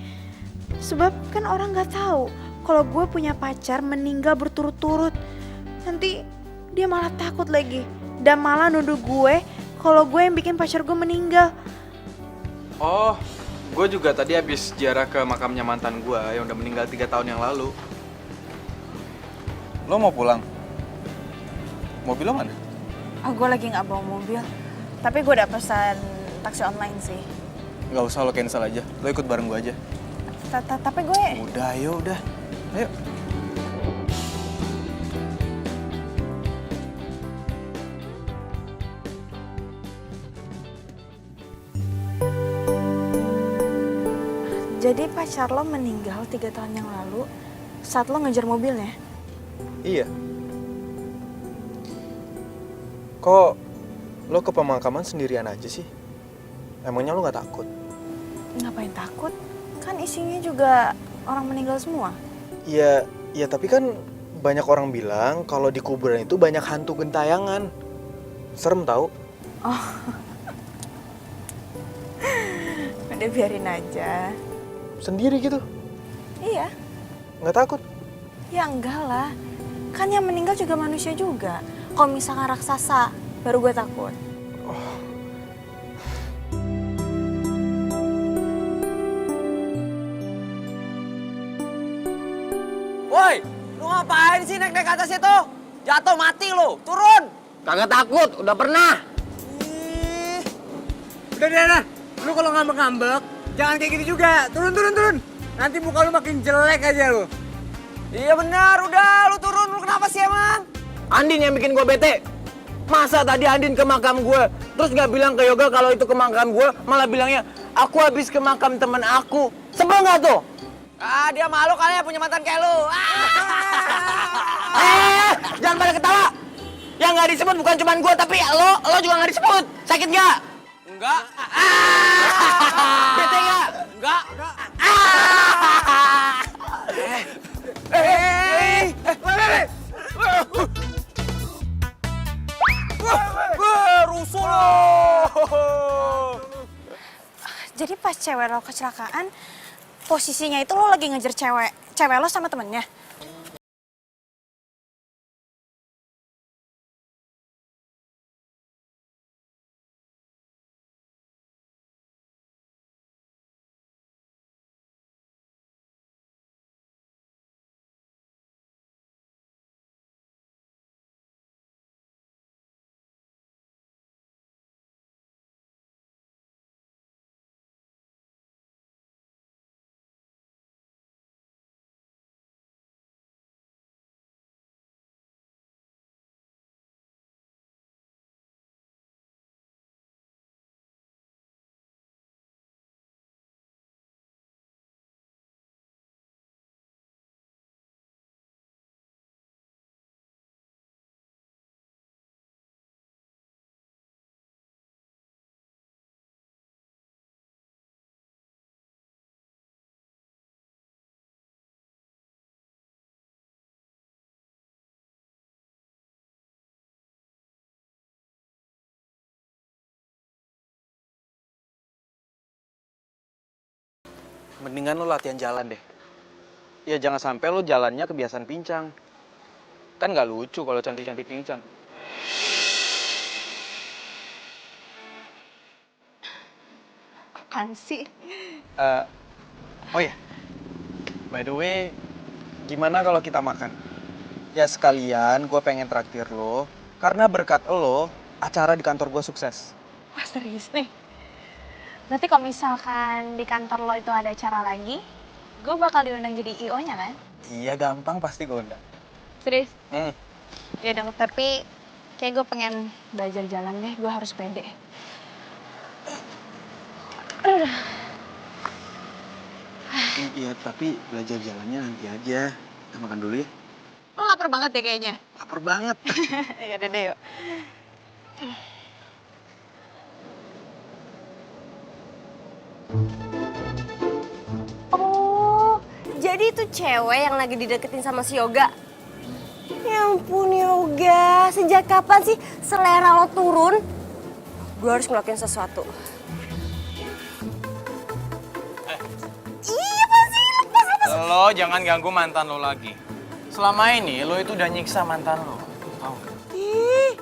sebab kan orang nggak tahu kalau gue punya pacar meninggal berturut-turut. Nanti dia malah takut lagi dan malah nuduh gue kalau gue yang bikin pacar gue meninggal. Oh, gue juga tadi habis ziarah ke makamnya mantan gue yang udah meninggal 3 tahun yang lalu. Lo mau pulang? Mobil lo mana? Oh, gue lagi nggak bawa mobil, tapi gue udah pesan taksi online sih. Gak usah, lo cancel aja. Lo ikut bareng gue aja. Tapi gue... Udah, ayo udah. Ayo. Jadi pacar lo meninggal 3 tahun yang lalu saat lo ngejar mobilnya? Iya. Kok lo ke pemakaman sendirian aja sih? Emangnya lo gak takut? Ngapain takut? Kan isinya juga orang meninggal semua. Iya, tapi kan banyak orang bilang kalau di kuburan itu banyak hantu gentayangan. Serem tau? Oh. Udah biarin aja. Sendiri gitu? Iya. Nggak takut? Ya enggak lah. Kan yang meninggal juga manusia juga. Kalau misalkan raksasa, baru gue takut. Woi, lu ngapain sih naik ke atas itu? Jatuh mati lu, turun. Kagak takut, udah pernah. Udah. Lu kalau ngambek-ngambek, jangan kayak gitu juga. Turun. Nanti muka lu makin jelek aja lu. Iya benar, udah lu turun, lu kenapa sih emang? Andin yang bikin gue bete. Masa tadi Andin ke makam gue, terus nggak bilang ke Yoga kalau itu ke makam gue, malah bilangnya, aku habis ke makam temen aku. Sebel nggak tuh? Ah, dia malu kali ya punya mantan kayak lu. Jangan pada ketawa. Yang nggak disebut bukan cuma gue, tapi lo juga nggak disebut. Sakit nggak? Enggak. Bete nggak? Enggak. Rusuh lo. Jadi pas cewek lo kecelakaan, posisinya itu lo lagi ngejar cewek lo sama temennya. Mendingan lo latihan jalan deh. Ya jangan sampai lo jalannya kebiasaan pincang. Kan nggak lucu kalau cantik-cantik pincang. Apaan sih? Oh ya, by the way, gimana kalau kita makan? Ya sekalian gue pengen traktir lo, karena berkat lo, acara di kantor gue sukses. Wah serius nih? Berarti kalau misalkan di kantor lo itu ada acara lagi, gue bakal diundang jadi IO-nya kan? Iya gampang pasti gue undang. Serius? Ya dong, tapi kayak gue pengen belajar jalan deh, gue harus pede. Iya tapi belajar jalannya nanti aja. Kita makan dulu ya. Lo lapar banget deh kayaknya. Lapar banget. Ya udah deh yuk. Oh, jadi itu cewek yang lagi dideketin sama si Yoga. Ya ampun Yoga, sejak kapan sih selera lo turun? Gue harus ngelakuin sesuatu. Iya pasti, lepas. Lo jangan ganggu mantan lo lagi. Selama ini lo itu udah nyiksa mantan lo. Tahu gak? Ih,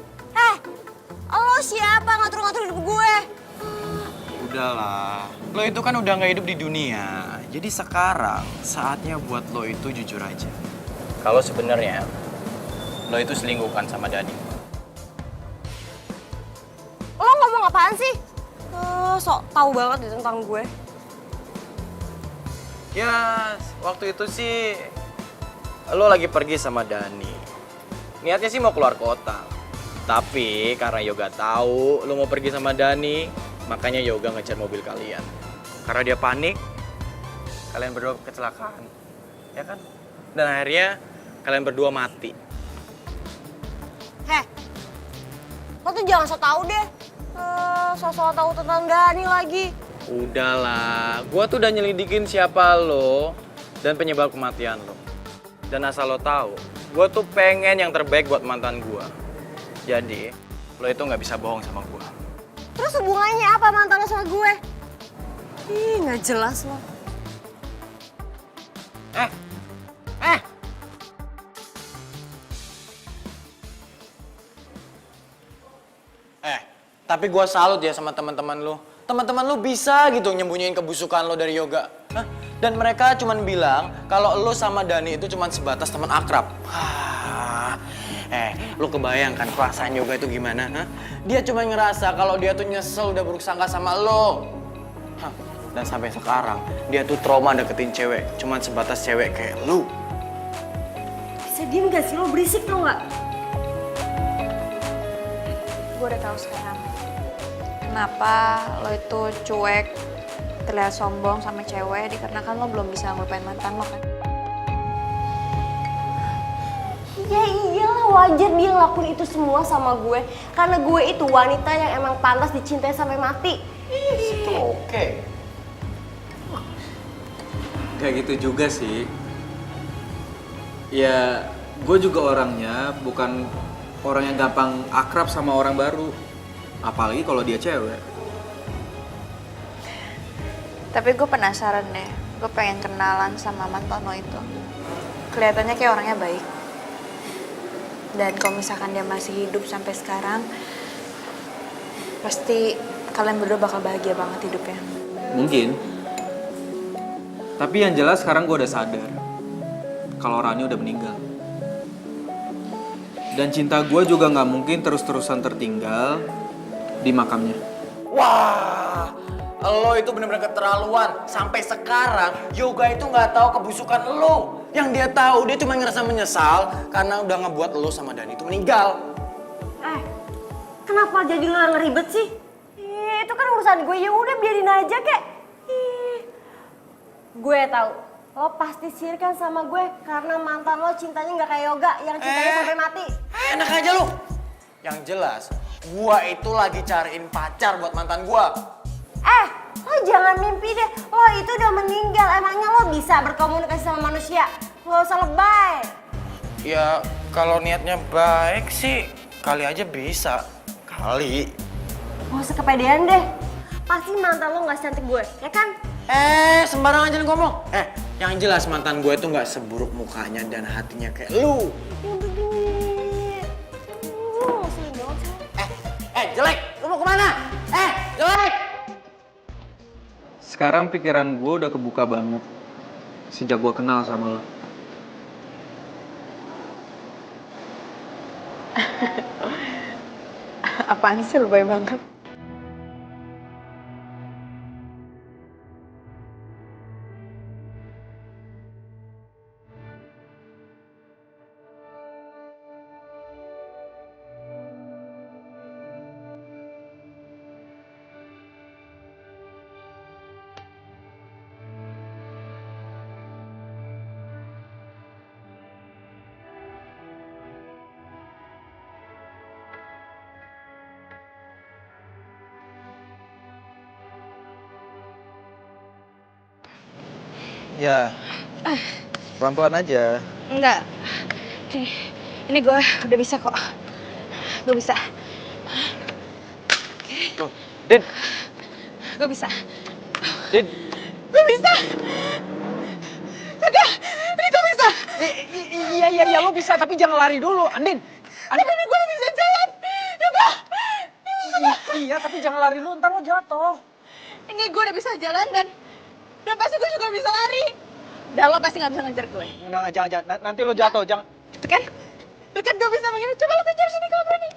lo siapa ngatur-ngatur hidup gue? Udahlah, lo itu kan udah gak hidup di dunia. Jadi sekarang saatnya buat lo itu jujur aja. Kalau sebenarnya lo itu selingkuhkan sama Dani. Lo ngomong apaan sih? Sok tahu banget deh tentang gue. Ya, waktu itu sih lo lagi pergi sama Dani. Niatnya sih mau keluar kota. Tapi karena Yoga tahu lo mau pergi sama Dani, makanya Yoga ngejar mobil kalian. Karena dia panik, kalian berdua kecelakaan. Ya kan? Dan akhirnya kalian berdua mati. Lo tuh jangan sok tahu deh. Sok tahu tentang Dani lagi. Udahlah, gua tuh udah nyelidikin siapa lo dan penyebab kematian lo. Dan asal lo tahu, gua tuh pengen yang terbaik buat mantan gua. Jadi, lo itu nggak bisa bohong sama gua. Terus hubungannya apa mantan lo sama gue? Ih, nggak jelas lo. Tapi gua salut ya sama teman-teman lo. Teman-teman lo bisa gitu nyembunyiin kebusukan lo dari Yoga. Hah? Dan mereka cuman bilang kalau lo sama Dani itu cuman sebatas teman akrab. Lo kebayang kan perasaan Yoga itu gimana? Hah? Dia cuma ngerasa kalau dia tuh nyesel udah buruk sangka sama lo. Hah? Dan sampai sekarang dia tuh trauma deketin cewek, cuman sebatas cewek kayak lo. Bisa Diem gak sih lo, berisik tau gak? Gue udah tahu sekarang kenapa lo itu cuek, terlihat sombong sama cewek dikarenakan lo belum bisa ngelupain mantan lo kan. Ya iyalah, wajar dia ngelakuin itu semua sama gue. Karena gue itu wanita yang emang pantas dicintai sampai mati. Itu oke. Kayak gitu juga sih. Ya, gue juga orangnya bukan orang yang gampang akrab sama orang baru. Apalagi kalau dia cewek. Tapi gue penasaran deh, gue pengen kenalan sama mantan lo itu. Kelihatannya kayak orangnya baik. Dan kalau misalkan dia masih hidup sampai sekarang, pasti kalian berdua bakal bahagia banget hidupnya. Mungkin. Tapi yang jelas sekarang gue udah sadar kalau Rani udah meninggal. Dan cinta gue juga nggak mungkin terus-terusan tertinggal di makamnya. Wah, lo itu bener-bener keterlaluan. Sampai sekarang Yoga itu nggak tahu kebusukan lo. Yang dia tahu dia cuma ngerasa menyesal karena udah ngebuat lo sama Dani itu meninggal. Kenapa jadi lo yang ngeribet sih? Itu kan urusan gue, ya udah biarin aja kek. Gue tahu, lo pasti sirik kan sama gue karena mantan lo cintanya nggak kayak Yoga yang cintanya sampai mati. Enak aja lo. Yang jelas, gua itu lagi cariin pacar buat mantan gua. Lo jangan mimpi deh, lo itu udah meninggal. Emangnya lo bisa berkomunikasi sama manusia? Lo usah lebay. Ya, kalau niatnya baik sih kali aja bisa. Kali. Gak usah kepedean deh. Pasti mantan lo gak secantik gue, ya kan? Sembarangan aja ngomong. Yang jelas mantan gue itu nggak seburuk mukanya dan hatinya kayak lu. Yang begini. Ngeselin banget sih. Jelek, lu mau kemana? Jelek. Sekarang pikiran gue udah kebuka banget sejak gue kenal sama lo. Apaan sih, lebay banget. Ya, pelan-pelan aja. Enggak. Ini gue udah bisa kok. Gue bisa. Tuh, Din. Gue bisa. Din. Gue bisa. Udah, ini gue bisa. Iya, lu bisa tapi jangan lari dulu, Andin. Tapi ini gue bisa jalan. Udah. Iya, tapi jangan lari dulu, ntar lo jatuh. Ini gue udah bisa jalan dan pasti gue juga bisa lari. Dan lo pasti gak bisa ngejar gue. Enggak, jangan. Nanti lo jatuh, jangan. Itu kan gue bisa begini. Coba lo kejar sini kalau berani.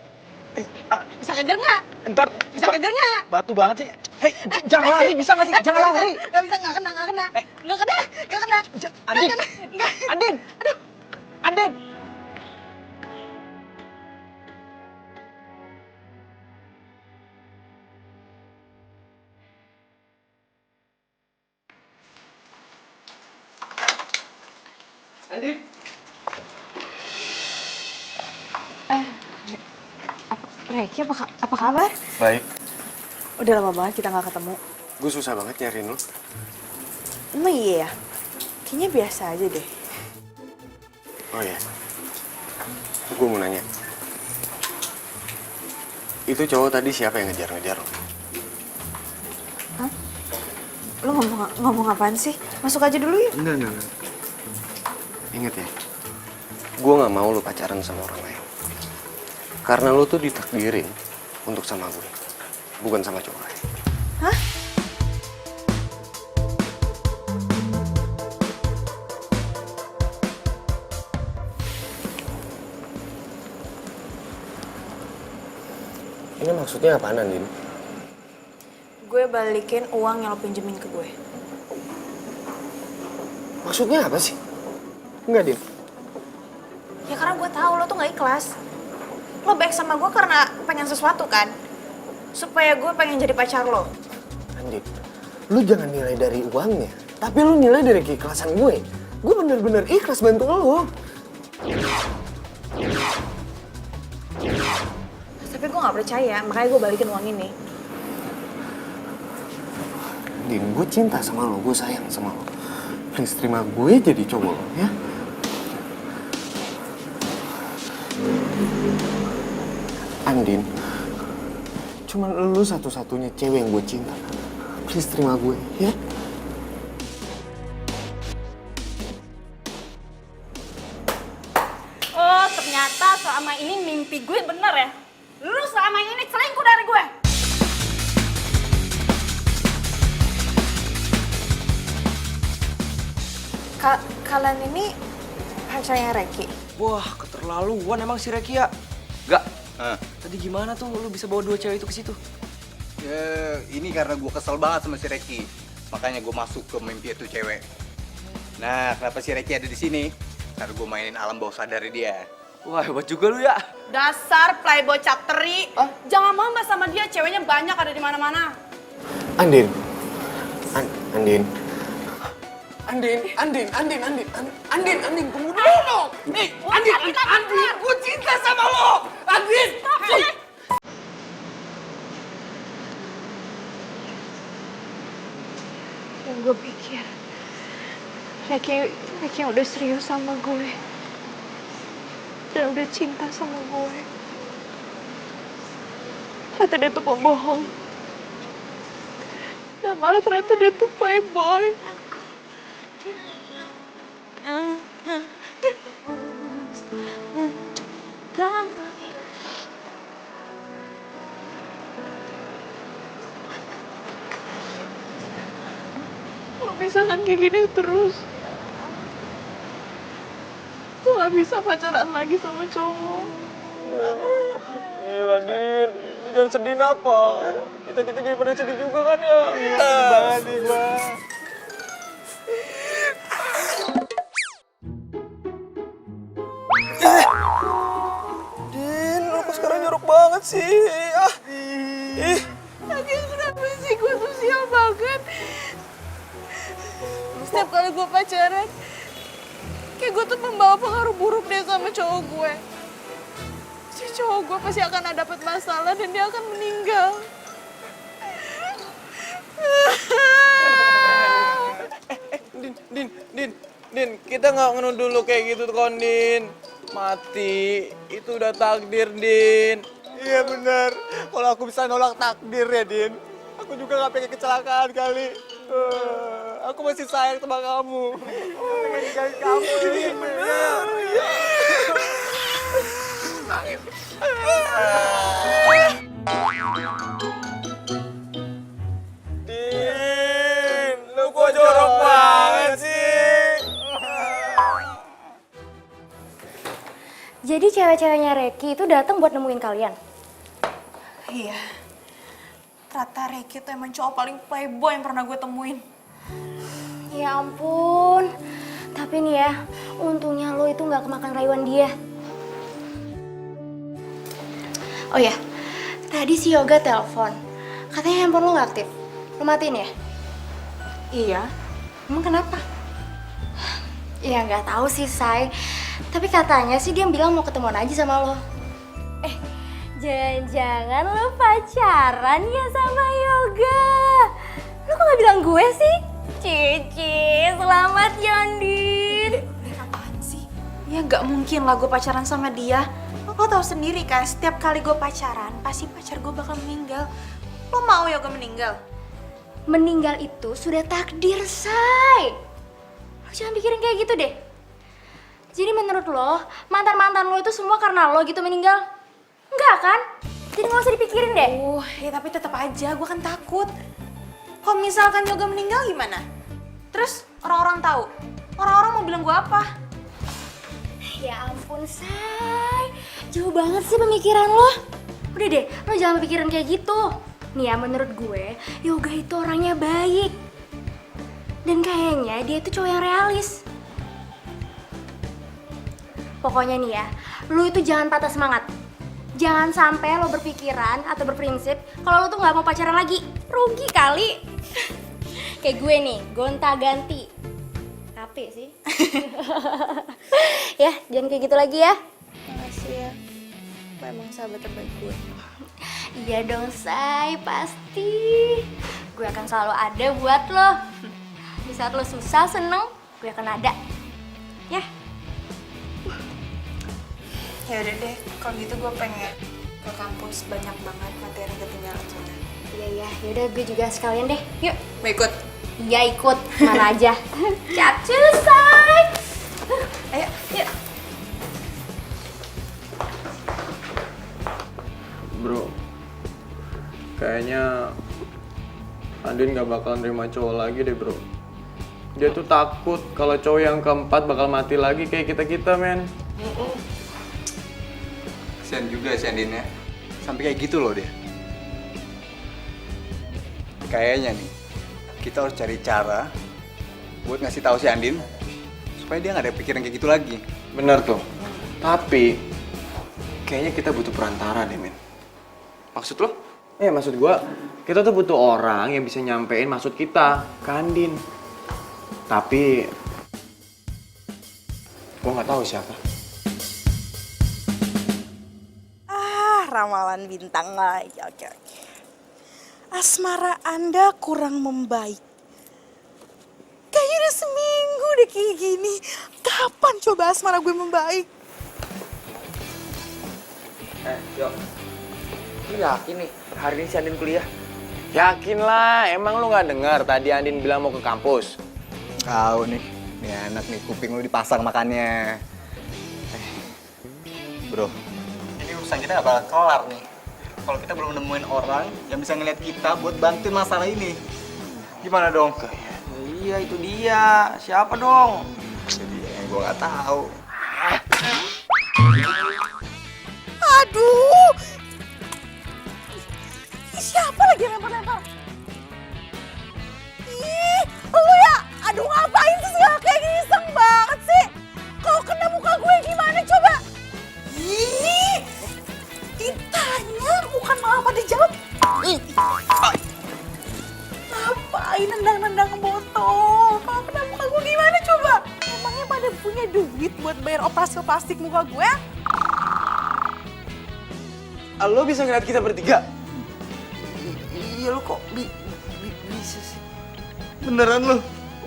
Bisa kejar nggak? Ntar. Bisa kejar nggak? Batu banget sih. Hei, jangan lari, bisa nggak sih? Jangan lari. Gak bisa, gak kena. Gak kena. Andin. Andin. Aduh. Andin. Andin. Reki, apa kabar? Baik. Udah lama banget kita gak ketemu. Gue susah banget nyariin lo. Emang iya ya? Kayaknya biasa aja deh. Oh ya. Gue mau nanya. Itu cowok tadi siapa yang ngejar-ngejar lo? Hah? Lo ngomong apaan sih? Masuk aja dulu yuk. Enggak. Ingat ya. Gue gak mau lo pacaran sama orang lain. Karena lo tuh ditakdirin untuk sama gue. Bukan sama cowok lain. Hah? Ini maksudnya apaan, Andin? Gue balikin uang yang lo pinjemin ke gue. Maksudnya apa sih? Enggak, Din. Ya karena gue tahu lo tuh nggak ikhlas. Lo baik sama gue karena pengen sesuatu kan? Supaya gue pengen jadi pacar lo. Andin, lu jangan nilai dari uangnya, tapi lu nilai dari keikhlasan gue. Gue bener-bener ikhlas bantu lo. Tapi gue nggak percaya, makanya gue balikin uang ini. Din, gue cinta sama lo, gue sayang sama lo. Please terima gue jadi cowok lo, ya. Andin, cuman lu satu-satunya cewek yang gue cinta. Please terima gue, ya. Oh, ternyata selama ini mimpi gue bener ya. Lu selama ini selingkuh dari gue. Kalian ini pacarnya Reki? Wah, keterlaluan emang si Reki ya. Gak, tadi gimana tuh lu bisa bawa 2 cewek itu ke situ? Ya, ini karena gue kesel banget sama si Reki. Makanya gue masuk ke mimpi itu cewek. Nah, kenapa si Reki ada di sini? Karena gue mainin alam bawah sadar dia. Wah, hebat juga lu ya. Dasar playboy capteri. Jangan mamba sama dia, ceweknya banyak ada di mana-mana. Andin. Andin, tunggu dulu. Nih, Andin, gue cinta sama lo. Andin. Yang gue pikir, Reki udah serius sama gue. Dan udah cinta sama gue. Ternyata dia tuh pembohong. Dan malah ternyata dia tuh playboy. Lo bisa kan kayak gini terus? Gue gak bisa pacaran lagi sama cowok. Iya, Din. Jangan sedih apa. Kita jadi pada sedih juga kan ya. Sedih banget nih gue. Din, lu kok sekarang jorok banget sih? Lagi kenapa sih gue tuh sial banget. Setiap kali gue pacaran, kayak gue tuh membawa pengaruh buruk deh sama cowok gue. Si cowok gue pasti akan dapat masalah dan dia akan meninggal. Din, kita nggak ngenuduh lu kayak gitu kon, Din. Mati, itu udah takdir, Din. Iya bener. Kalau aku bisa nolak takdir ya, Din. Aku juga gak pengen kecelakaan kali. Aku masih sayang sama kamu. Pengen ninggalin kamu, Din. Bener. Nangis. Din, lu kok jorok banget sih? Jadi cewek-ceweknya Reki itu datang buat nemuin kalian? Iya. Ternyata Reki tuh emang cowok paling playboy yang pernah gue temuin. Ya ampun. Tapi nih ya, untungnya lo itu nggak kemakan rayuan dia. Oh ya, tadi si Yoga telepon. Katanya handphone lo nggak aktif. Lo matiin ya? Iya. Emang kenapa? Ya nggak tahu sih, Say. Tapi katanya sih dia bilang mau ketemuan aja sama lo. Jangan-jangan lo pacaran ya sama Yoga? Lo kok gak bilang gue sih? Cici, selamat ya, Andin. Apaan sih? Ya gak mungkin lah gue pacaran sama dia. Lo tau sendiri kan, setiap kali gue pacaran, pasti pacar gue bakal meninggal. Lo mau Yoga meninggal? Meninggal itu sudah takdir, Say. Lo jangan pikirin kayak gitu deh. Jadi menurut lo, mantan-mantan lo itu semua karena lo gitu meninggal? Enggak kan? Jadi gak usah dipikirin deh. Ya tapi tetap aja, gue kan takut. Kalau misalkan Yoga meninggal gimana? Terus orang-orang tahu? Orang-orang mau bilang gue apa? Ya ampun, Say. Jauh banget sih pemikiran lo. Udah deh, lo jangan pikirin kayak gitu. Nih ya, menurut gue, Yoga itu orangnya baik. Dan kayaknya dia itu cowok yang realis. Pokoknya nih ya, lu itu jangan patah semangat. Jangan sampai lo berpikiran atau berprinsip kalau lo tuh nggak mau pacaran lagi. Rugi kali. Kayak gue nih, gonta-ganti. Capek sih. Ya, jangan kayak gitu lagi ya. Makasih ya. Lo emang sahabat terbaik gue. Iya dong, Say, pasti. Gue akan selalu ada buat lo. Di saat lo susah, seneng, gue akan ada. Ya. Ya udah deh, kalau gitu gue pengen ke kampus, banyak banget materi yang ketinggalan soalnya. Iya, yaudah gue juga sekalian deh. Yuk. Mau ikut? Iya ikut, mana aja. Capcus, Say. Ayo, yuk. Bro, kayaknya Andin gak bakal nerima cowok lagi deh bro. Dia tuh takut kalau cowok yang keempat bakal mati lagi kayak kita-kita, men. Kasian juga si Andin ya. Sampai kayak gitu loh dia. Kayaknya nih, kita harus cari cara buat ngasih tahu si Andin supaya dia nggak ada pikiran kayak gitu lagi. Bener tuh. Tapi kayaknya kita butuh perantara deh, men. Maksud lo? Maksud gua, kita tuh butuh orang yang bisa nyampein maksud kita ke Andin. Tapi gua nggak tahu siapa. Ramalan bintang lagi. Oke. Asmara Anda kurang membaik. Kayaknya udah seminggu deh kayak gini. Kapan coba asmara gue membaik? Yo. Lu yakin nih hari ini si Andin kuliah? Yakin lah, emang lu nggak dengar tadi Andin bilang mau ke kampus? Tahu nih anak nih kuping lu dipasang makannya. Bro, ini urusan kita gak bakal kelar nih kalau kita belum nemuin orang yang bisa ngeliat kita buat bantuin masalah ini. Gimana dong? Iya itu dia. Siapa dong? Jadi yang gue nggak tahu. Aduh! Siapa lagi yang lempar-lempar? Ih, lu ya! Aduh ngapain sih kayak gini, iseng banget sih! Kalau kena muka gue gimana coba? Ih! Ditanya bukan malah pada jawab. Ngapain nendang-nendang botol? Kalau kena muka gue gimana coba? Emangnya pada punya duit buat bayar operasi plastik muka gue? Lo bisa ngeliat kita bertiga? Iya lo kok bisa sih? Beneran lu?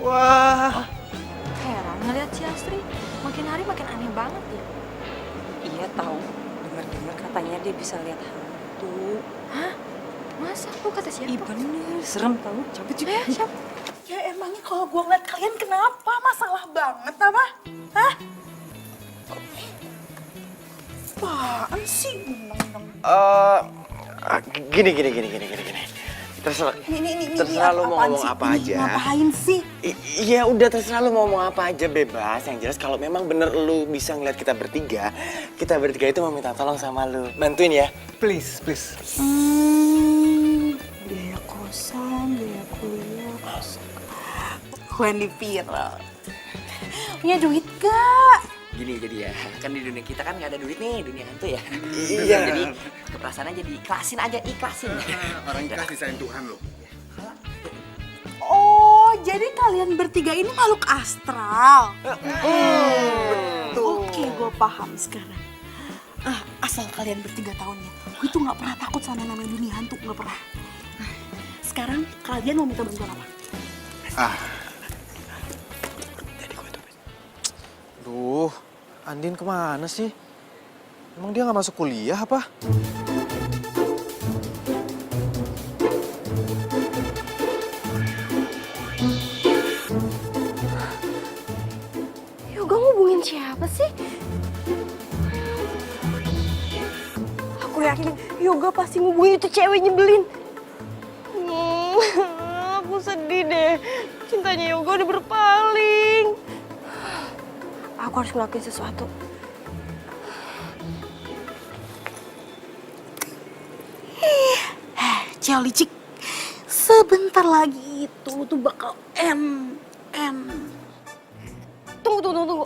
Wah. Heran ngeliat si Astri, makin hari makin aneh banget ya. Iya tahu, dengar-dengar katanya dia bisa lihat hantu. Hah? Masa? Lu kata siapa? Ih bener, serem tahu. Cabut juga. Siapa? Ya emangnya kalau gue ngeliat kalian kenapa? Masalah banget apa? Hah? Apaan sih? Gini. Terserah lo mau ngomong apa aja. Ngapain sih? Iya udah terserah lo mau ngomong apa aja, bebas. Yang jelas kalau memang bener lo bisa ngeliat kita bertiga itu mau minta tolong sama lo. Bantuin ya. Please. Biaya kosan, biaya kuliah, kosan. Wendy Pira. Punya duit gak? Gini jadi ya, kan di dunia kita kan nggak ada duit nih, dunia hantu ya. Iya. Jadi keperasaannya jadi ikhlasin. Orang ikhlas disayang Tuhan lo. Oh, jadi kalian bertiga ini makhluk astral. Betul. Oke, gue paham sekarang. Asal kalian bertiga tahunnya, gue tuh nggak pernah takut sama namanya dunia hantu, nggak pernah. Sekarang kalian mau minta bantuan apa? Duh, Andin kemana sih? Emang dia nggak masuk kuliah apa? Yoga ngubungin siapa sih? Aku yakin Yoga pasti ngubungin itu cewek nyebelin. Aku sedih deh. Cintanya Yoga udah berpaling. Aku harus ngelakuin sesuatu. Cel licik, sebentar lagi itu tuh bakal Tunggu.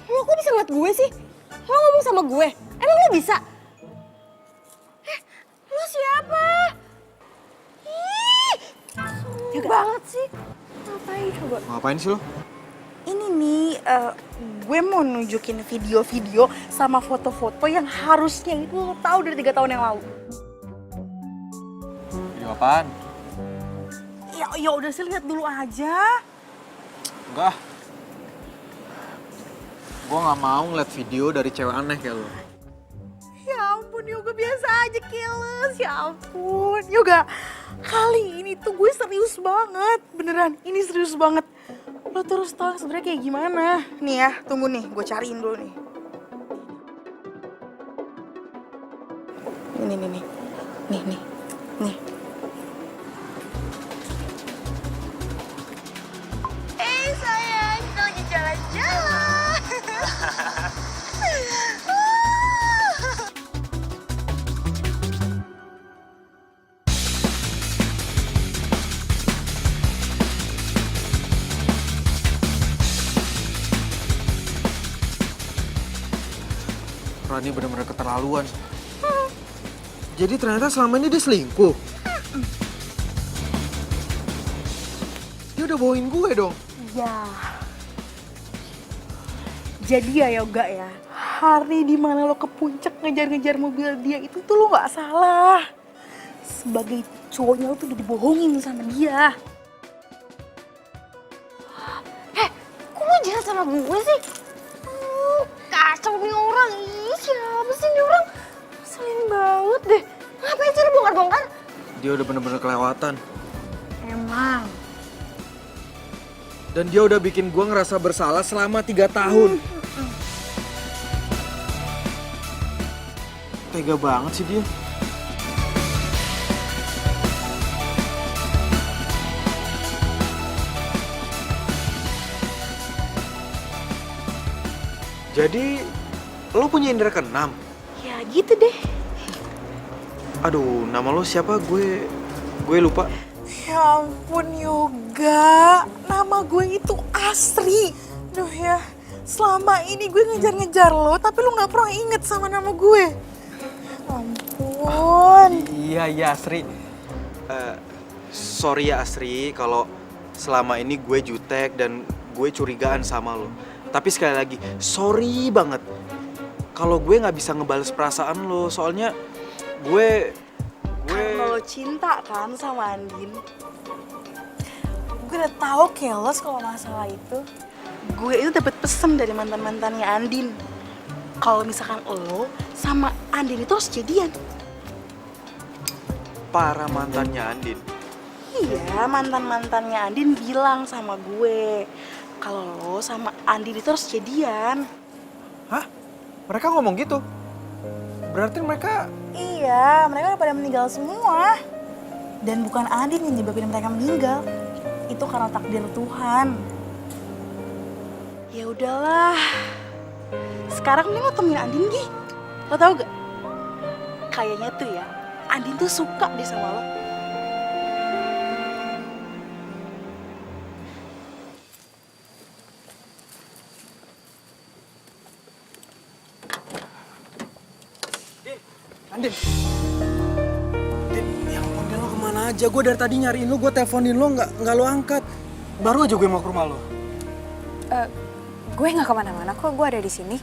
Lo kok bisa ngeliat gue sih? Lo ngomong sama gue? Emang lo bisa? Lo siapa? Ih, jaga banget sih. Ngapain coba? Ngapain sih lo? Ini nih, gue mau nunjukin video-video sama foto-foto yang harusnya itu lo tahu dari 3 tahun yang lalu. Video apaan? Ya udah sih, lihat dulu aja. Enggak. Gue gak mau ngeliat video dari cewek aneh kayak lo. Ya ampun Yoga, biasa aja keles. Ya ampun Yoga, kali ini tuh gue serius banget. Beneran, ini serius banget. Lo terus tau sebenarnya kayak gimana. Nih ya, tunggu nih, gue cariin dulu nih. Nih. Sayang, kita lagi jalan-jalan. Rani benar-benar keterlaluan. Jadi ternyata selama ini dia selingkuh. Dia udah bawain gue dong. Ya. Jadi ya Yoga ya, hari dimana lo ke puncak ngejar-ngejar mobil dia itu tuh lo gak salah. Sebagai cowoknya lo tuh udah dibohongin sama dia. Kok lo jahat sama gue sih? Kacau nih orang. Ih, siapa sih nih orang? Ngeselin banget deh. Ngapain sih lo bongkar-bongkar? Dia udah benar-benar kelewatan. Emang. Dan dia udah bikin gue ngerasa bersalah selama 3 tahun. Tega banget sih dia. Jadi, lo punya indera keenam? Ya gitu deh. Aduh, nama lo siapa? Gue lupa. Ya ampun Yoga, nama gue itu Asri. Duh ya, selama ini gue ngejar-ngejar lo, tapi lo gak pernah inget sama nama gue. Ampun. Iya Asri. Sorry ya Asri, kalau selama ini gue jutek dan gue curigaan sama lo. Tapi sekali lagi, sorry banget kalau gue nggak bisa ngebales perasaan lo. Soalnya gue Karena lo cinta kan sama Andin. Gue udah tahu keles kalau masalah itu. Gue itu dapat pesan dari mantannya Andin. Kalau misalkan lo sama Andin itu harus jadian. para mantannya Andin. Iya, mantannya Andin bilang sama gue kalau lo sama Andin itu harus jadian. Hah? Mereka ngomong gitu? Berarti mereka... Iya, mereka udah pada meninggal semua. Dan bukan Andin yang nyebabin mereka meninggal. Itu karena takdir Tuhan. Ya udahlah. Sekarang mending lo temuin Andin, Gi. Lo tau gak? Kayaknya tuh ya, Andin tuh suka deh sama lo. Andin, ya ampun, Din, lo kemana aja? Gue dari tadi nyariin lo, gue teleponin lo, nggak lo angkat. Baru aja gue mau ke rumah lo. Gue nggak kemana-mana kok, gue ada di sini.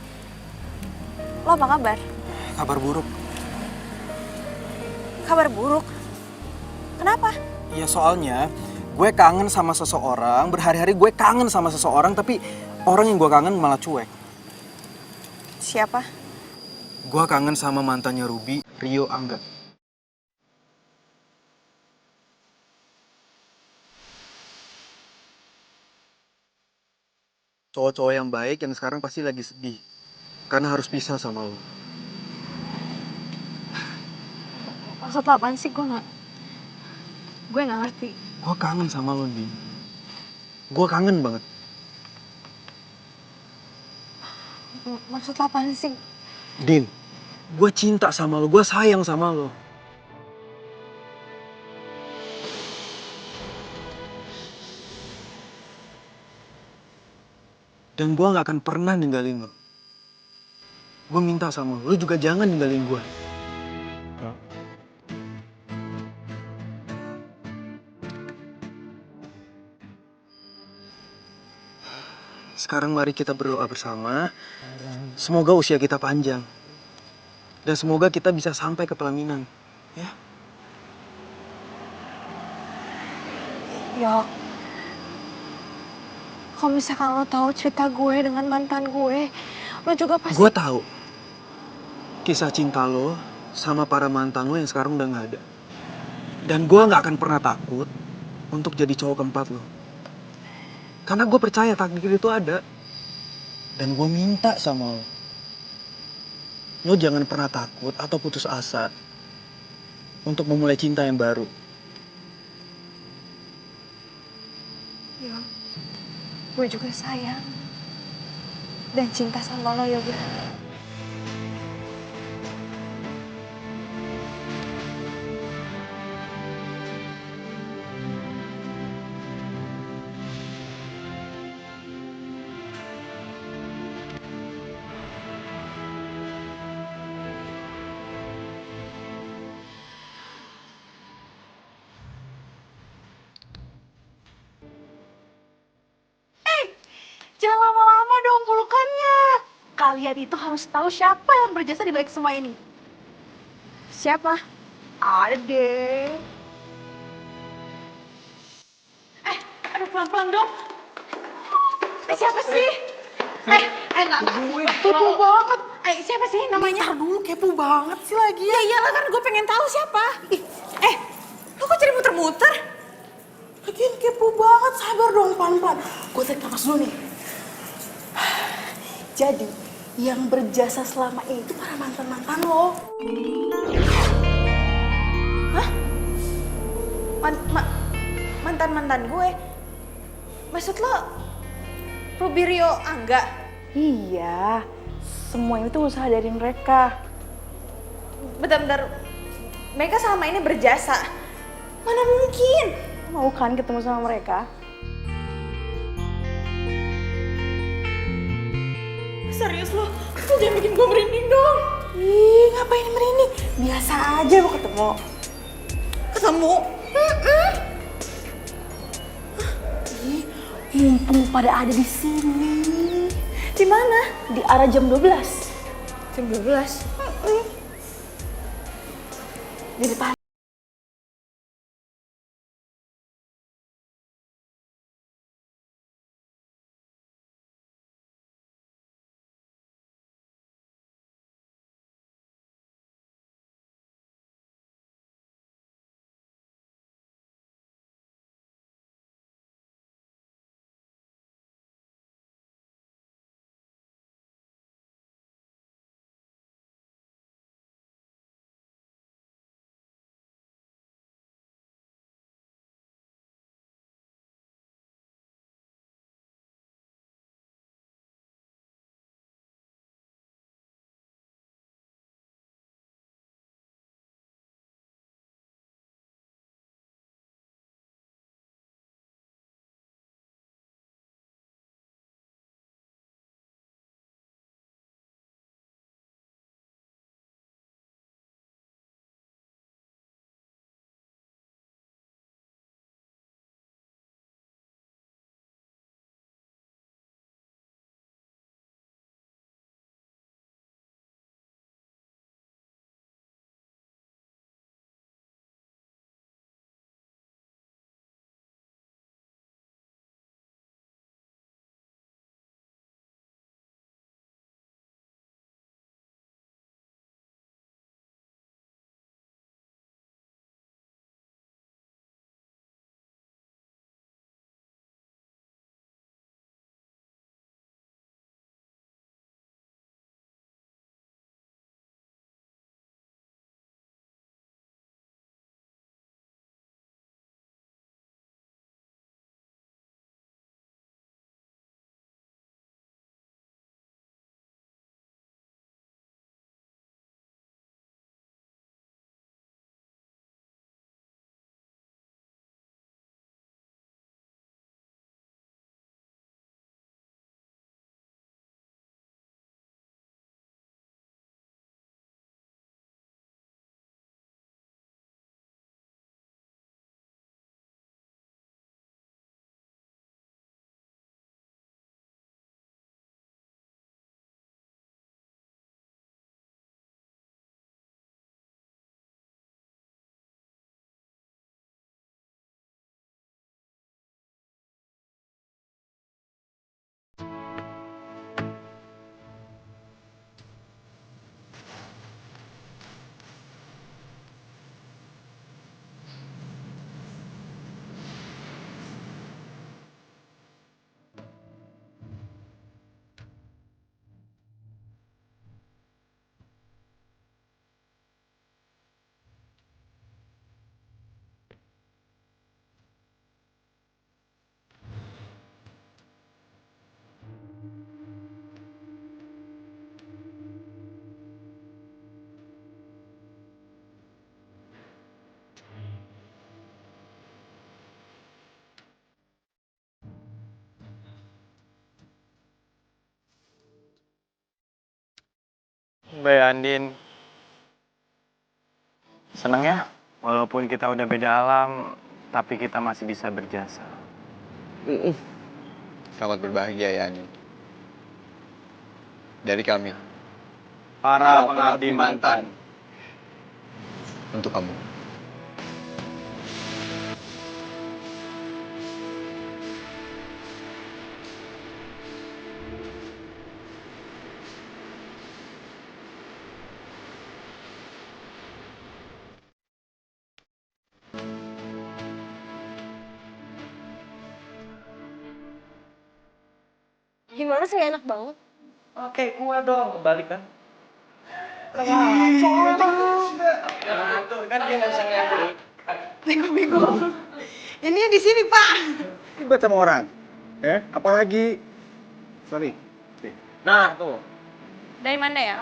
Lo apa kabar? Kabar buruk. Kabar buruk? Kenapa? Ya soalnya gue kangen sama seseorang, berhari-hari gue kangen sama seseorang, tapi orang yang gue kangen malah cuek. Siapa? Gue kangen sama mantannya Ruby, Rio Angga. Cowok-cowok yang baik yang sekarang pasti lagi sedih. Karena harus pisah sama lo. Maksud lo apaan sih? Gue nggak ngerti. Gue kangen sama lo, Din. Gue kangen banget. Maksud lo apaan sih? Din, gue cinta sama lo, gue sayang sama lo. Dan gue gak akan pernah ninggalin lo. Gue minta sama lo juga jangan ninggalin gue. Sekarang mari kita berdoa bersama. Semoga usia kita panjang. Dan semoga kita bisa sampai ke pelaminan. Ya? Yok, kalau misalkan lo tahu cerita gue dengan mantan gue, lo juga pasti... Gue tahu kisah cinta lo sama para mantan lo yang sekarang udah gak ada. Dan gue gak akan pernah takut untuk jadi cowok keempat lo. Karena gue percaya takdir itu ada. Dan gue minta sama lo. Lo jangan pernah takut atau putus asa untuk memulai cinta yang baru. Yok, gue juga sayang dan cinta sama lo, Yoga. Jangan lama-lama dong pelukannya. Kalian itu harus tahu siapa yang berjasa di balik semua ini. Siapa? Ada deh. Aduh pelan-pelan dong. Siapa sih? Kepo banget. Siapa sih namanya? Ntar dulu, kepo banget sih lagi. Ya iyalah kan gue pengen tahu siapa. Lo kok jadi muter-muter? Lagian kepo banget, sabar dong pelan-pelan. Gue tarik nafas dulu nih. Jadi, yang berjasa selama ini itu para mantan-mantan lo. Hah? Mantan-mantan gue? Maksud lo Ruby, Rio, Angga? Iya, semua itu usaha dari mereka. Bentar-bentar, mereka selama ini berjasa. Mana mungkin? Mau kan ketemu sama mereka? Serius lo? Lo jangan bikin gue merinding dong. Ih, ngapain merinding? Biasa aja lo ketemu. Ketemu? Ih, mumpung pada ada di sini. Di mana? Di arah jam 12. Jam 12? Di depan. Mbak Andin. Seneng ya? Walaupun kita udah beda alam, tapi kita masih bisa berjasa. Selamat berbahagia ya, Anin. Dari kami. Para pengabdi mantan. Untuk kamu. Gimana sih enak banget? Oke, gua dong. Balik kan? Tuh kan dia nggak bisa ngeliat. Bego. Ini di sini, Pak. Ribet sama orang. Apalagi... Sorry. Nah, tuh. Dari mana ya?